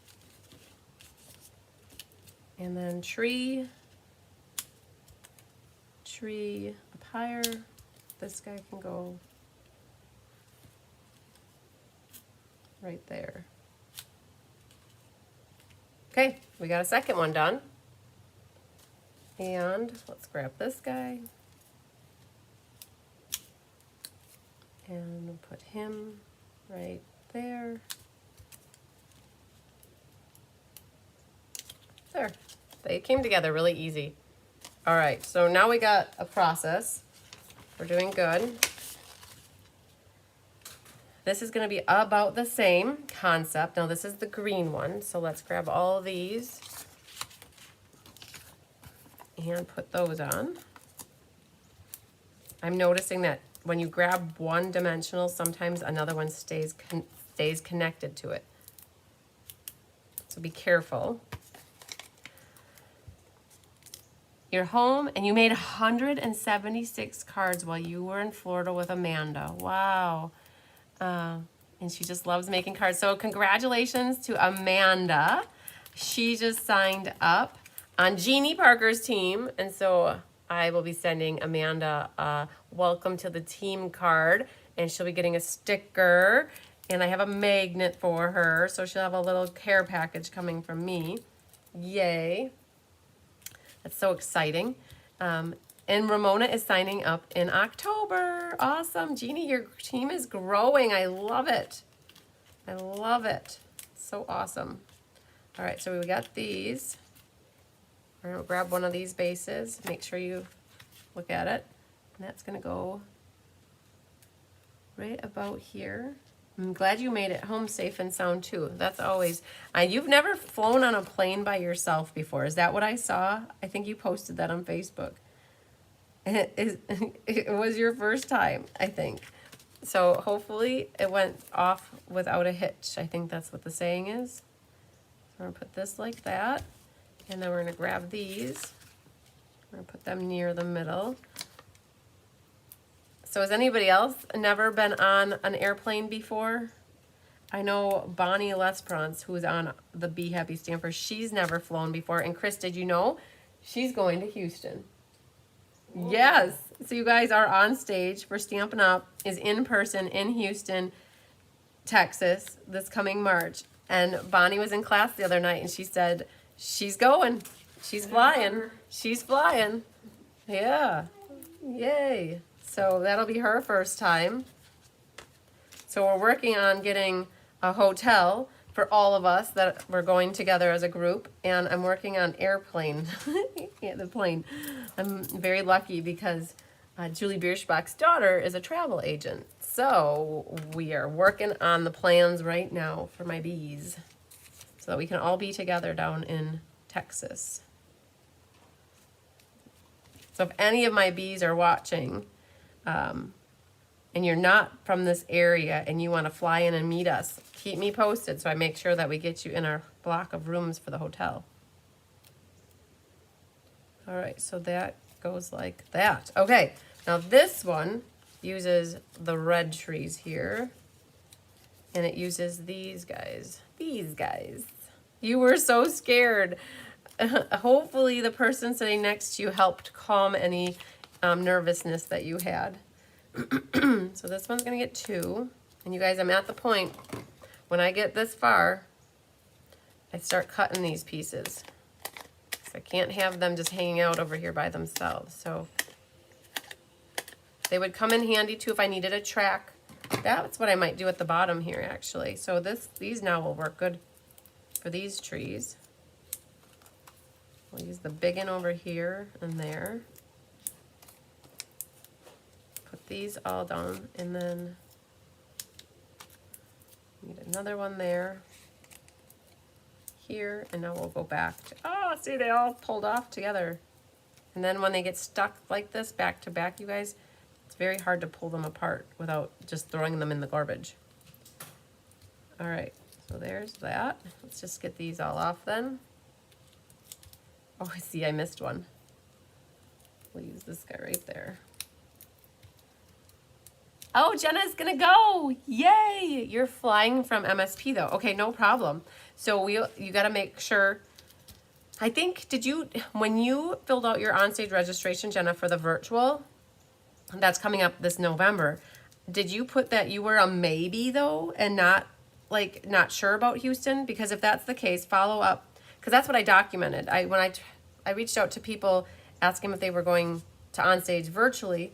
And then tree up higher. This guy can go right there. Okay, we got a second one done. And let's grab this guy. And we'll put him right there. There. They came together really easy. All right, so now we got a process. We're doing good. This is going to be about the same concept. Now this is the green one, so let's grab all of these and put those on. I'm noticing that when you grab one dimensional, sometimes another one stays connected to it. So be careful. You're home and you made 176 cards while you were in Florida with Amanda. Wow. And she just loves making cards. So congratulations to Amanda. She just signed up on Jeannie Parker's team. And so I will be sending Amanda a welcome to the team card. And she'll be getting a sticker. And I have a magnet for her. So she'll have a little care package coming from me. Yay. That's so exciting. And Ramona is signing up in October. Awesome. Jeannie, your team is growing. I love it. I love it. So awesome. All right, so we got these. We're going to grab one of these bases. Make sure you look at it. And that's going to go right about here. I'm glad you made it home safe and sound too. That's always, you've never flown on a plane by yourself before. Is that what I saw? I think you posted that on Facebook. It was your first time, I think. So hopefully it went off without a hitch. I think that's what the saying is. So we're gonna put this like that. And then we're gonna grab these. We're gonna put them near the middle. So has anybody else never been on an airplane before? I know Bonnie Lesperance, who's on the Be Happy Stamper, she's never flown before. And Chris, did you know? She's going to Houston. Whoa. Yes. So you guys are on stage for Stampin' Up! Is in person in Houston, Texas, this coming March. And Bonnie was in class the other night and she said, she's going. She's flying. She's flying. Yeah. Yay. So that'll be her first time. So we're working on getting a hotel for all of us that we're going together as a group. And I'm working on airplane, yeah, the plane. I'm very lucky because Julie Bierschbach's daughter is a travel agent. So we are working on the plans right now for my bees so that we can all be together down in Texas. So if any of my bees are watching, and you're not from this area and you want to fly in and meet us, keep me posted so I make sure that we get you in our block of rooms for the hotel. All right, so that goes like that. Okay, now this one uses the red trees here, and it uses these guys. These guys. You were so scared. Hopefully the person sitting next to you helped calm any nervousness that you had. So this one's gonna get 2. And you guys, I'm at the point when I get this far, I start cutting these pieces. So I can't have them just hanging out over here by themselves. So they would come in handy too if I needed a track. That's what I might do at the bottom here actually. So these now will work good for these trees. We'll use the big one over here and there. Put these all down and then need another one there. Here, and now we'll go back to, oh, see, they all pulled off together. And then when they get stuck like this back to back, you guys, it's very hard to pull them apart without just throwing them in the garbage. All right, so there's that. Let's just get these all off then. Oh, I see, I missed one. We'll use this guy right there. Oh, Jenna's gonna go! Yay! You're flying from MSP though. Okay, no problem. So you gotta make sure. I think, when you filled out your onstage registration, Jenna, for the virtual, that's coming up this November, did you put that you were a maybe though, and not sure about Houston? Because if that's the case, follow up, because that's what I documented. When I reached out to people asking if they were going to onstage virtually.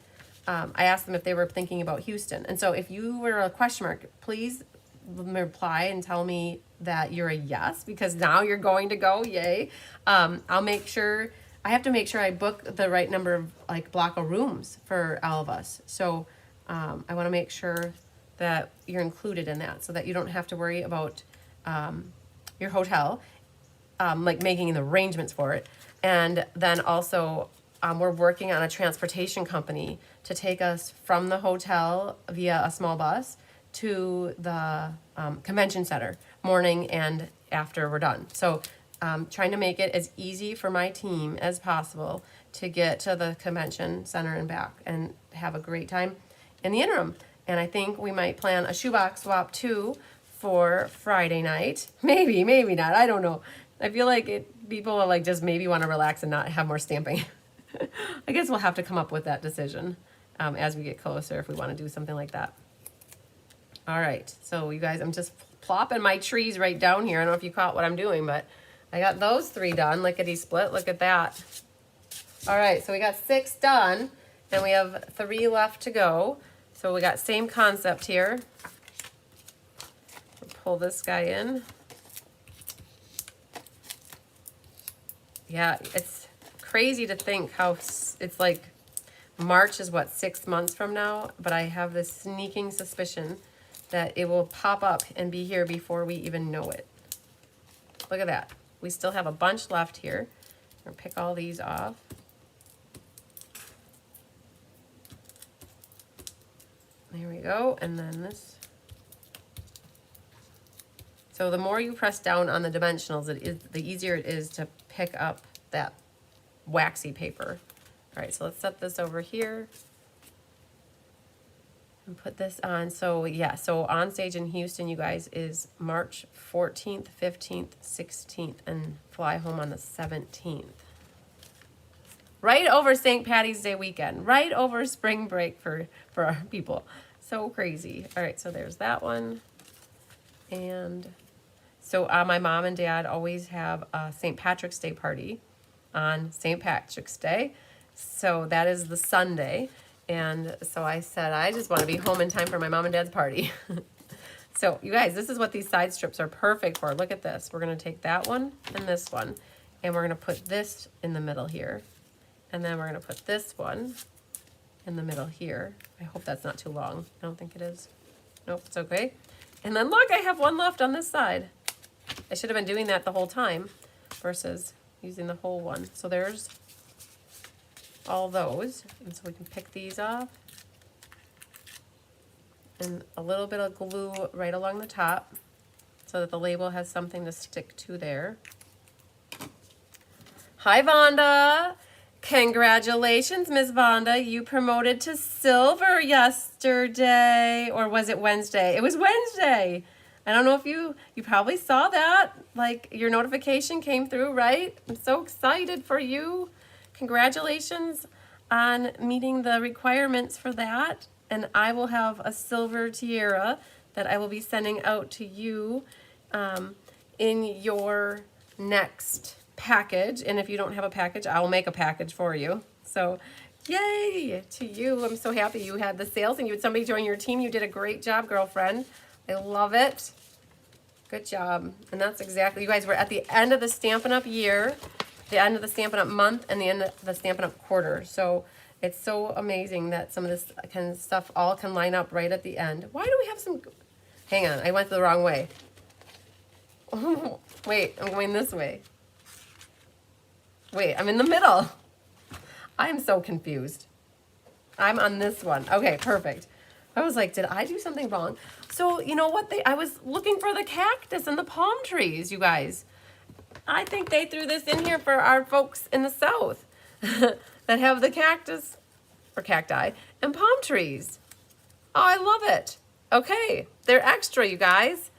I asked them if they were thinking about Houston. And so if you were a question mark, please reply and tell me that you're a yes, because now you're going to go, yay. I'll make sure, I have to make sure I book the right number of block of rooms for all of us. So I want to make sure that you're included in that so that you don't have to worry about your hotel, making the arrangements for it. And then also we're working on a transportation company to take us from the hotel via a small bus to the convention center morning and after we're done. So trying to make it as easy for my team as possible to get to the convention center and back and have a great time in the interim. And I think we might plan a shoebox swap too for Friday night. Maybe, maybe not. I don't know. I feel like people will just maybe want to relax and not have more stamping. I guess we'll have to come up with that decision as we get closer if we want to do something like that. All right, so you guys, I'm just plopping my trees right down here. I don't know if you caught what I'm doing, but I got those 3 done, lickety split, look at that. All right, so we got 6 done, and we have 3 left to go. So we got same concept here. We'll pull this guy in. Yeah, it's crazy to think how it's March is what, 6 months from now, but I have this sneaking suspicion that it will pop up and be here before we even know it. Look at that. We still have a bunch left here. I'm gonna pick all these off. There we go, and then this. So the more you press down on the dimensionals, the easier it is to pick up that waxy paper. All right, so let's set this over here and put this on. So yeah, so on stage in Houston, you guys, is March 14th, 15th, 16th, and fly home on the 17th. Right over St. Patty's Day weekend, right over spring break for our people. So crazy. All right, so there's that one. And so my mom and dad always have a St. Patrick's Day party on St. Patrick's Day. So that is the Sunday. And so I said, I just want to be home in time for my mom and dad's party. So you guys, this is what these side strips are perfect for. Look at this. We're going to take that one and this one, and we're going to put this in the middle here. And then we're going to put this one in the middle here. I hope that's not too long. I don't think it is. Nope, it's okay. And then look, I have one left on this side. I should have been doing that the whole time versus using the whole one. So there's all those. And so we can pick these off. And a little bit of glue right along the top so that the label has something to stick to there. Hi, Vonda. Congratulations, Miss Vonda. You promoted to silver yesterday. Or was it Wednesday? It was Wednesday. I don't know if you probably saw that. Like, your notification came through, right? I'm so excited for you. Congratulations on meeting the requirements for that. And I will have a silver tiara that I will be sending out to you in your next package. And if you don't have a package, I'll make a package for you. So yay to you. I'm so happy you had the sales and you had somebody join your team. You did a great job, girlfriend. I love it. Good job. And that's exactly, you guys, we're at the end of the Stampin' Up! Year, the end of the Stampin' Up! Month, and the end of the Stampin' Up! Quarter. So it's so amazing that some of this kind of stuff all can line up right at the end. Why do we have some, hang on, I went the wrong way. Wait, I'm going this way. Wait, I'm in the middle. I'm so confused. I'm on this one. Okay, perfect. I was like, did I do something wrong? So, you know what? I was looking for the cactus and the palm trees, you guys. I think they threw this in here for our folks in the South that have the cactus, or cacti, and palm trees. Oh, I love it. Okay, they're extra, you guys.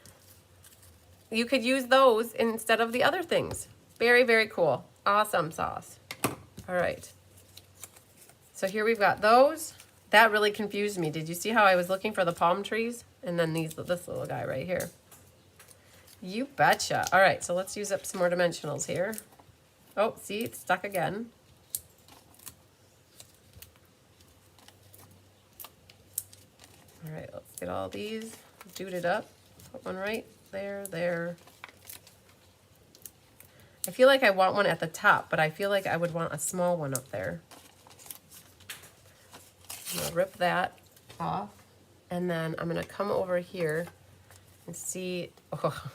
You could use those instead of the other things. Very, very cool. Awesome sauce. All right. So here we've got those. That really confused me. Did you see how I was looking for the palm trees? And then this little guy right here. You betcha. All right, so let's use up some more dimensionals here. Oh, see, it's stuck again. All right, let's get all these duded up. Put one right there, there. I feel like I want one at the top, but I feel like I would want a small one up there. I'm gonna rip that off, and then I'm gonna come over here and see, oh,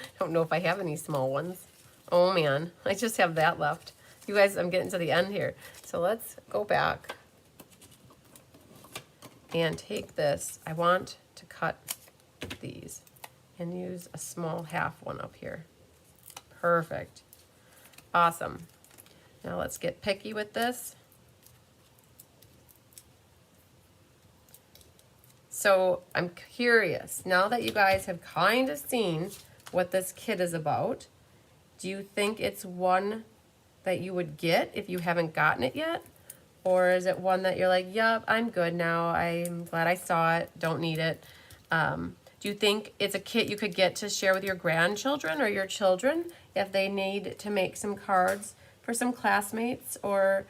I don't know if I have any small ones. Oh man, I just have that left. You guys, I'm getting to the end here. So let's go back and take this. I want to cut these and use a small half one up here. Perfect. Awesome. Now let's get picky with this. So I'm curious, now that you guys have kind of seen what this kit is about, do you think it's one that you would get if you haven't gotten it yet? Or is it one that you're like, yep, I'm good now. I'm glad I saw it. Don't need it. Do you think it's a kit you could get to share with your grandchildren or your children if they need to make some cards for some classmates or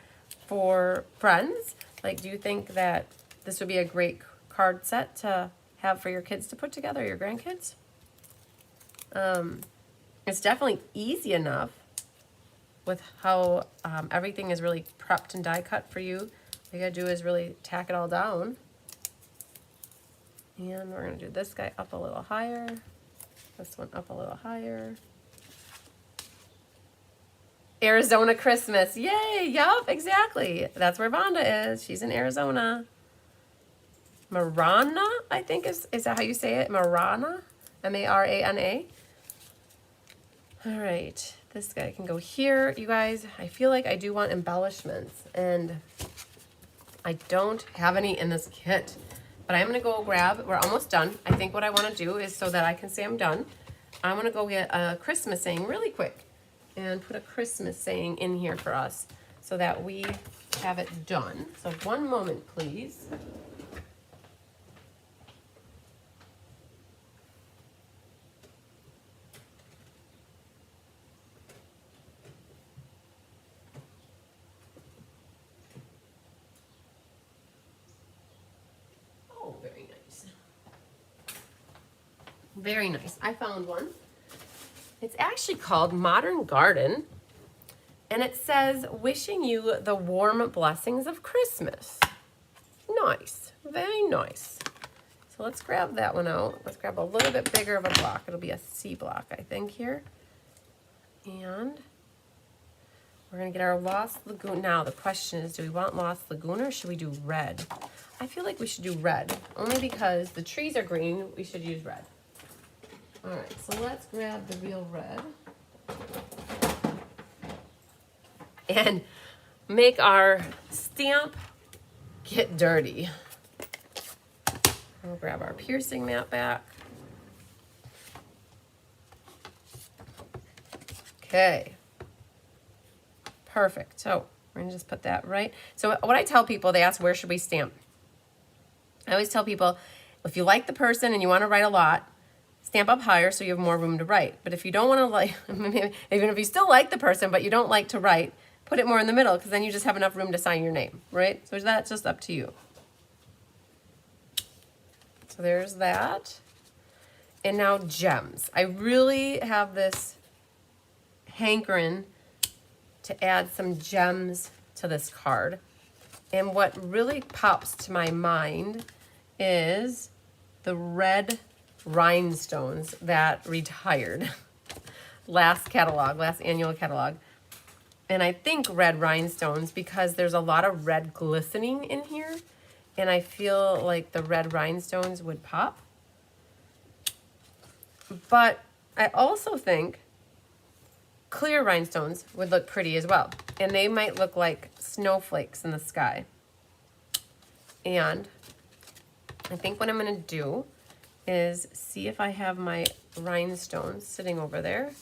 for friends? Like, do you think that this would be a great card set to have for your kids to put together, your grandkids? It's definitely easy enough with how everything is really prepped and die cut for you. All you gotta do is really tack it all down. And we're gonna do this guy up a little higher, this one up a little higher. Arizona Christmas, yay, yup, exactly. That's where Vonda is, she's in Arizona. Marana, I think is that how you say it? Marana, M-A-R-A-N-A. All right, this guy can go here. You guys, I feel like I do want embellishments, and I don't have any in this kit, but I'm gonna go grab, we're almost done. I think what I wanna do is, so that I can say I'm done, I'm gonna go get a Christmas saying really quick and put a Christmas saying in here for us so that we have it done. So one moment, please. Very nice. Very nice. I found one. It's actually called Modern Garden, and it says, wishing you the warm blessings of Christmas. Nice. Very nice. So let's grab that one out. Let's grab a little bit bigger of a block. It'll be a C block, I think, here. And we're going to get our Lost Lagoon. Now, the question is, do we want Lost Lagoon or should we do red? I feel like we should do red, only because the trees are green, we should use red. All right, so let's grab the real red and make our stamp get dirty. We'll grab our piercing mat back. Okay. Perfect. So we're gonna just put that right. So what I tell people, they ask, where should we stamp? I always tell people, if you like the person and you want to write a lot, stamp up higher so you have more room to write. But if you don't want to like, even if you still like the person, but you don't like to write, put it more in the middle because then you just have enough room to sign your name, right? So that's just up to you. So there's that. And now gems. I really have this hankering to add some gems to this card. And what really pops to my mind is the red rhinestones that retired last annual catalog. And I think red rhinestones because there's a lot of red glistening in here. And I feel like the red rhinestones would pop. But I also think clear rhinestones would look pretty as well. And they might look like snowflakes in the sky. And I think what I'm going to do is see if I have my rhinestones sitting over there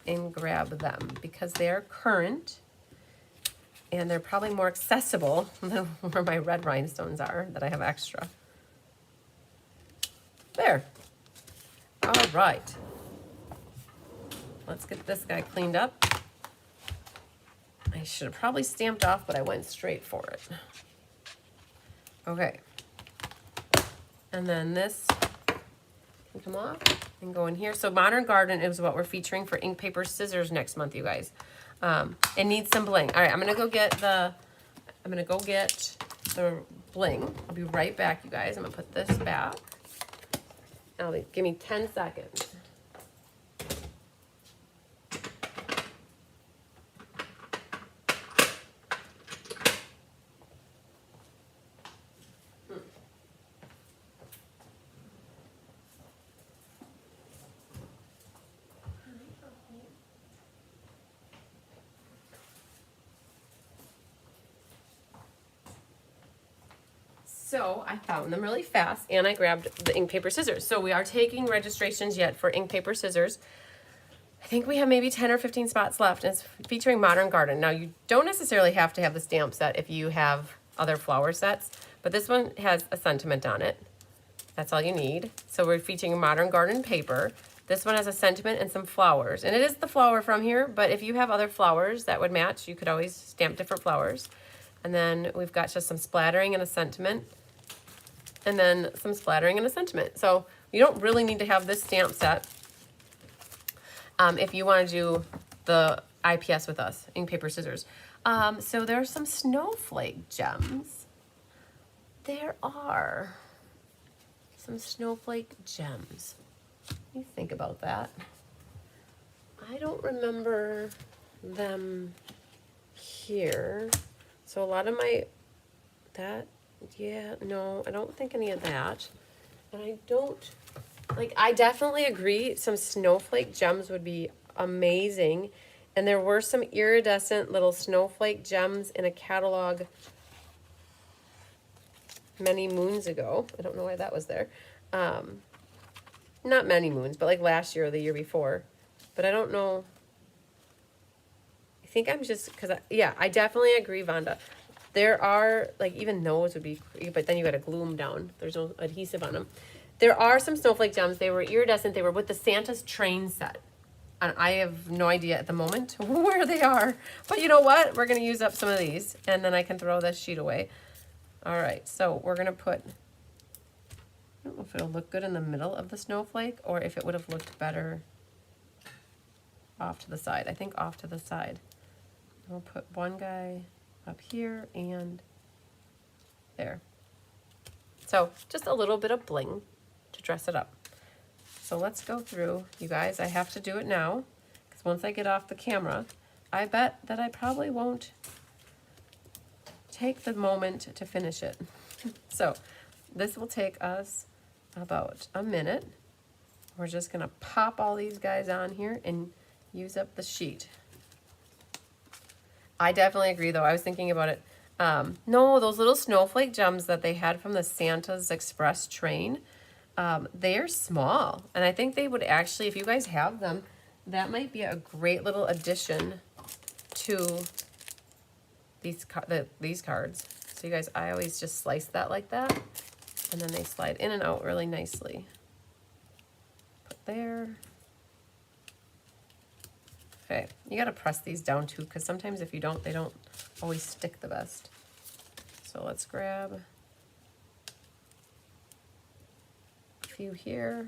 and grab them because they are current and they're probably more accessible than where my red rhinestones are that I have extra. There. All right. Let's get this guy cleaned up. I should have probably stamped off, but I went straight for it. Okay. And then this can come off and go in here. So Modern Garden is what we're featuring for ink, paper, scissors next month, you guys. It needs some bling. All right, I'm gonna go get the bling. I'll be right back, you guys. I'm gonna put this back. Give me 10 seconds. So I found them really fast and I grabbed the ink, paper, scissors. So we are taking registrations yet for ink, paper, scissors. I think we have maybe 10 or 15 spots left. And it's featuring Modern Garden. Now you don't necessarily have to have the stamp set if you have other flower sets, but this one has a sentiment on it. That's all you need. So we're featuring Modern Garden paper. This one has a sentiment and some flowers. And it is the flower from here, but if you have other flowers that would match, you could always stamp different flowers. And then we've got just some splattering and a sentiment. And then some splattering and a sentiment. So you don't really need to have this stamp set if you want to do the IPS with us, ink, paper, scissors. So there are some snowflake gems. There are some snowflake gems. What do you think about that? I don't remember them here. So a lot of yeah, no, I don't think any of that. And I definitely agree some snowflake gems would be amazing. And there were some iridescent little snowflake gems in a catalog many moons ago. I don't know why that was there. Not many moons, but like last year or the year before. But I don't know. I think I'm just, yeah, I definitely agree, Vonda. There are, like, even those would be, but then you got to glue them down. There's no adhesive on them. There are some snowflake gems. They were iridescent. They were with the Santa's train set. And I have no idea at the moment where they are. But you know what? We're going to use up some of these. And then I can throw this sheet away. All right. So we're going to put, I don't know if it'll look good in the middle of the snowflake or if it would have looked better off to the side. I think off to the side. I'll put one guy up here and there. So just a little bit of bling to dress it up. So let's go through, you guys. I have to do it now because once I get off the camera, I bet that I probably won't take the moment to finish it. So this will take us about a minute. We're just gonna pop all these guys on here and use up the sheet. I definitely agree, though. I was thinking about it. No, those little snowflake gems that they had from the Santa's Express train, they are small. And I think they would actually, if you guys have them, that might be a great little addition to these cards. So you guys, I always just slice that like that. And then they slide in and out really nicely. Put there. Okay, you gotta press these down too, because sometimes if you don't, they don't always stick the best. So let's grab a few here.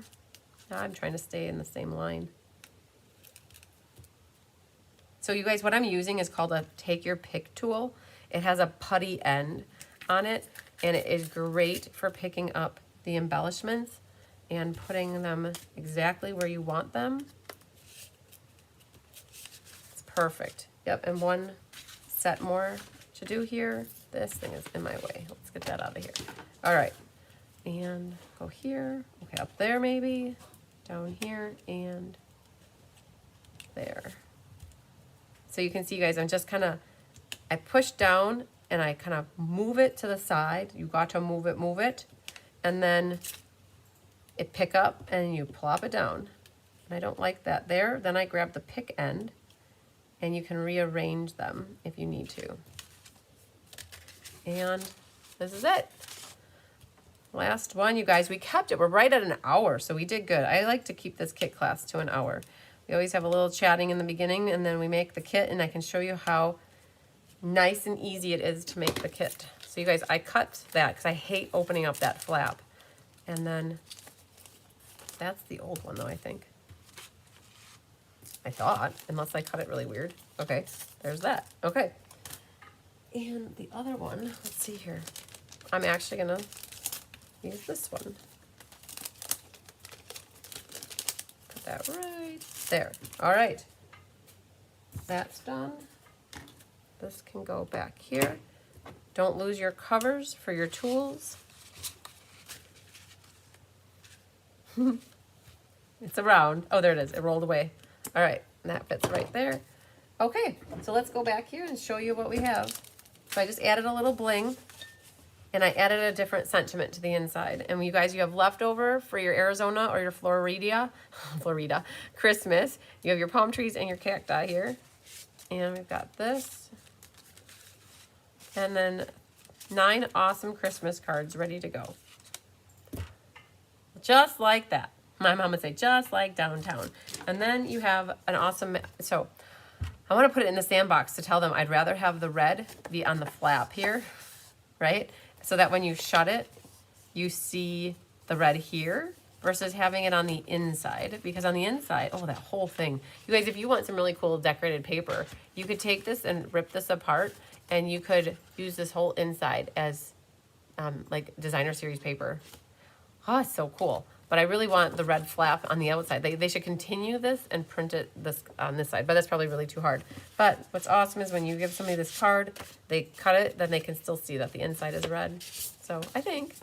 Now I'm trying to stay in the same line. So you guys, what I'm using is called a take your pick tool. It has a putty end on it, and it is great for picking up the embellishments and putting them exactly where you want them. Perfect. Yep, and one set more to do here. This thing is in my way. Let's get that out of here. All right, and go here. Okay, up there maybe, down here, and there. So you can see, guys, I'm just kind of, I push down and I kind of move it to the side. You got to move it, and then it pick up and you plop it down. And I don't like that there. Then I grab the pick end, and you can rearrange them if you need to. And this is it. Last one, you guys. We kept it. We're right at an hour, so we did good. I like to keep this kit class to an hour. We always have a little chatting in the beginning, and then we make the kit, and I can show you how nice and easy it is to make the kit. So you guys, I cut that because I hate opening up that flap. And then that's the old one, though, I think. I thought, unless I cut it really weird. Okay, there's that. Okay. And the other one, let's see here. I'm actually gonna use this one. Put that right there. All right. That's done. This can go back here. Don't lose your covers for your tools. It's around. Oh, there it is. It rolled away. All right, and that fits right there. Okay, so let's go back here and show you what we have. So I just added a little bling, and I added a different sentiment to the inside. And you guys, you have leftover for your Arizona or your Florida Christmas. You have your palm trees and your cacti here. And we've got this. And then 9 awesome Christmas cards ready to go. Just like that. My mom would say, just like downtown. And then you have an awesome, so I want to put it in the sandbox to tell them I'd rather have the red be on the flap here, right? So that when you shut it, you see the red here versus having it on the inside. Because on the inside, oh, that whole thing. You guys, if you want some really cool decorated paper, you could take this and rip this apart, and you could use this whole inside as like designer series paper. Oh, it's so cool. But I really want the red flap on the outside. They should continue this and print it this on this side, but that's probably really too hard. But what's awesome is when you give somebody this card, they cut it, then they can still see that the inside is red. So I think,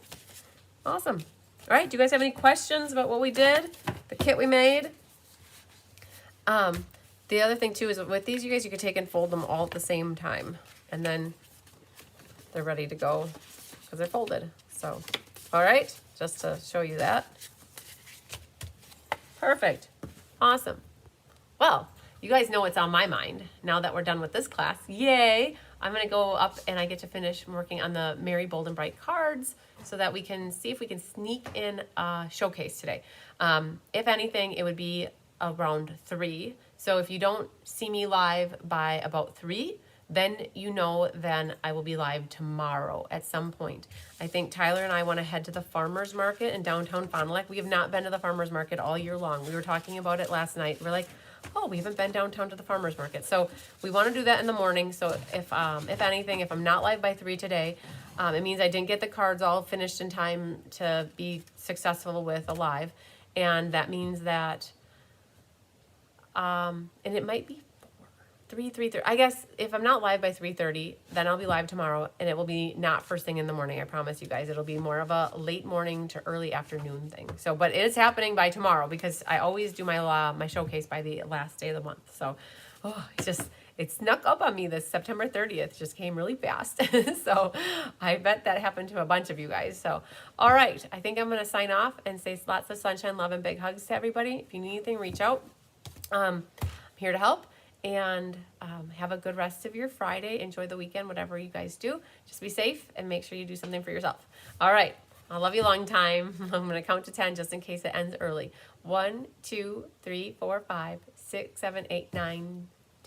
awesome. All right, do you guys have any questions about what we did, the kit we made? The other thing too is with these, you guys, you could take and fold them all at the same time, and then they're ready to go because they're folded. So, all right, just to show you that. Perfect. Awesome. Well, you guys know what's on my mind now that we're done with this class. Yay! I'm going to go up and I get to finish working on the Merry Bold and Bright cards so that we can see if we can sneak in a showcase today. If anything, it would be around 3. So if you don't see me live by about 3, then you know then I will be live tomorrow at some point. I think Tyler and I want to head to the farmer's market in downtown Fond du Lac. We have not been to the farmer's market all year long. We were talking about it last night. We're like, oh, we haven't been downtown to the farmer's market. So we want to do that in the morning. So if anything, if I'm not live by 3 today, it means I didn't get the cards all finished in time to be successful with a live. And that means that, and it might be 3:30. I guess if I'm not live by 3:30, then I'll be live tomorrow, and it will be not first thing in the morning. I promise you guys, it'll be more of a late morning to early afternoon thing. So, but it is happening by tomorrow because I always do my showcase by the last day of the month. So, it snuck up on me. This September 30th just came really fast. So, I bet that happened to a bunch of you guys. So, all right, I think I'm gonna sign off and say lots of sunshine, love, and big hugs to everybody. If you need anything, reach out. I'm here to help. And have a good rest of your Friday. Enjoy the weekend, whatever you guys do. Just be safe and make sure you do something for yourself. All right. I love you long time. I'm going to count to 10 just in case it ends early. 1, 2, 3, 4, 5, 6, 7, 8, 9,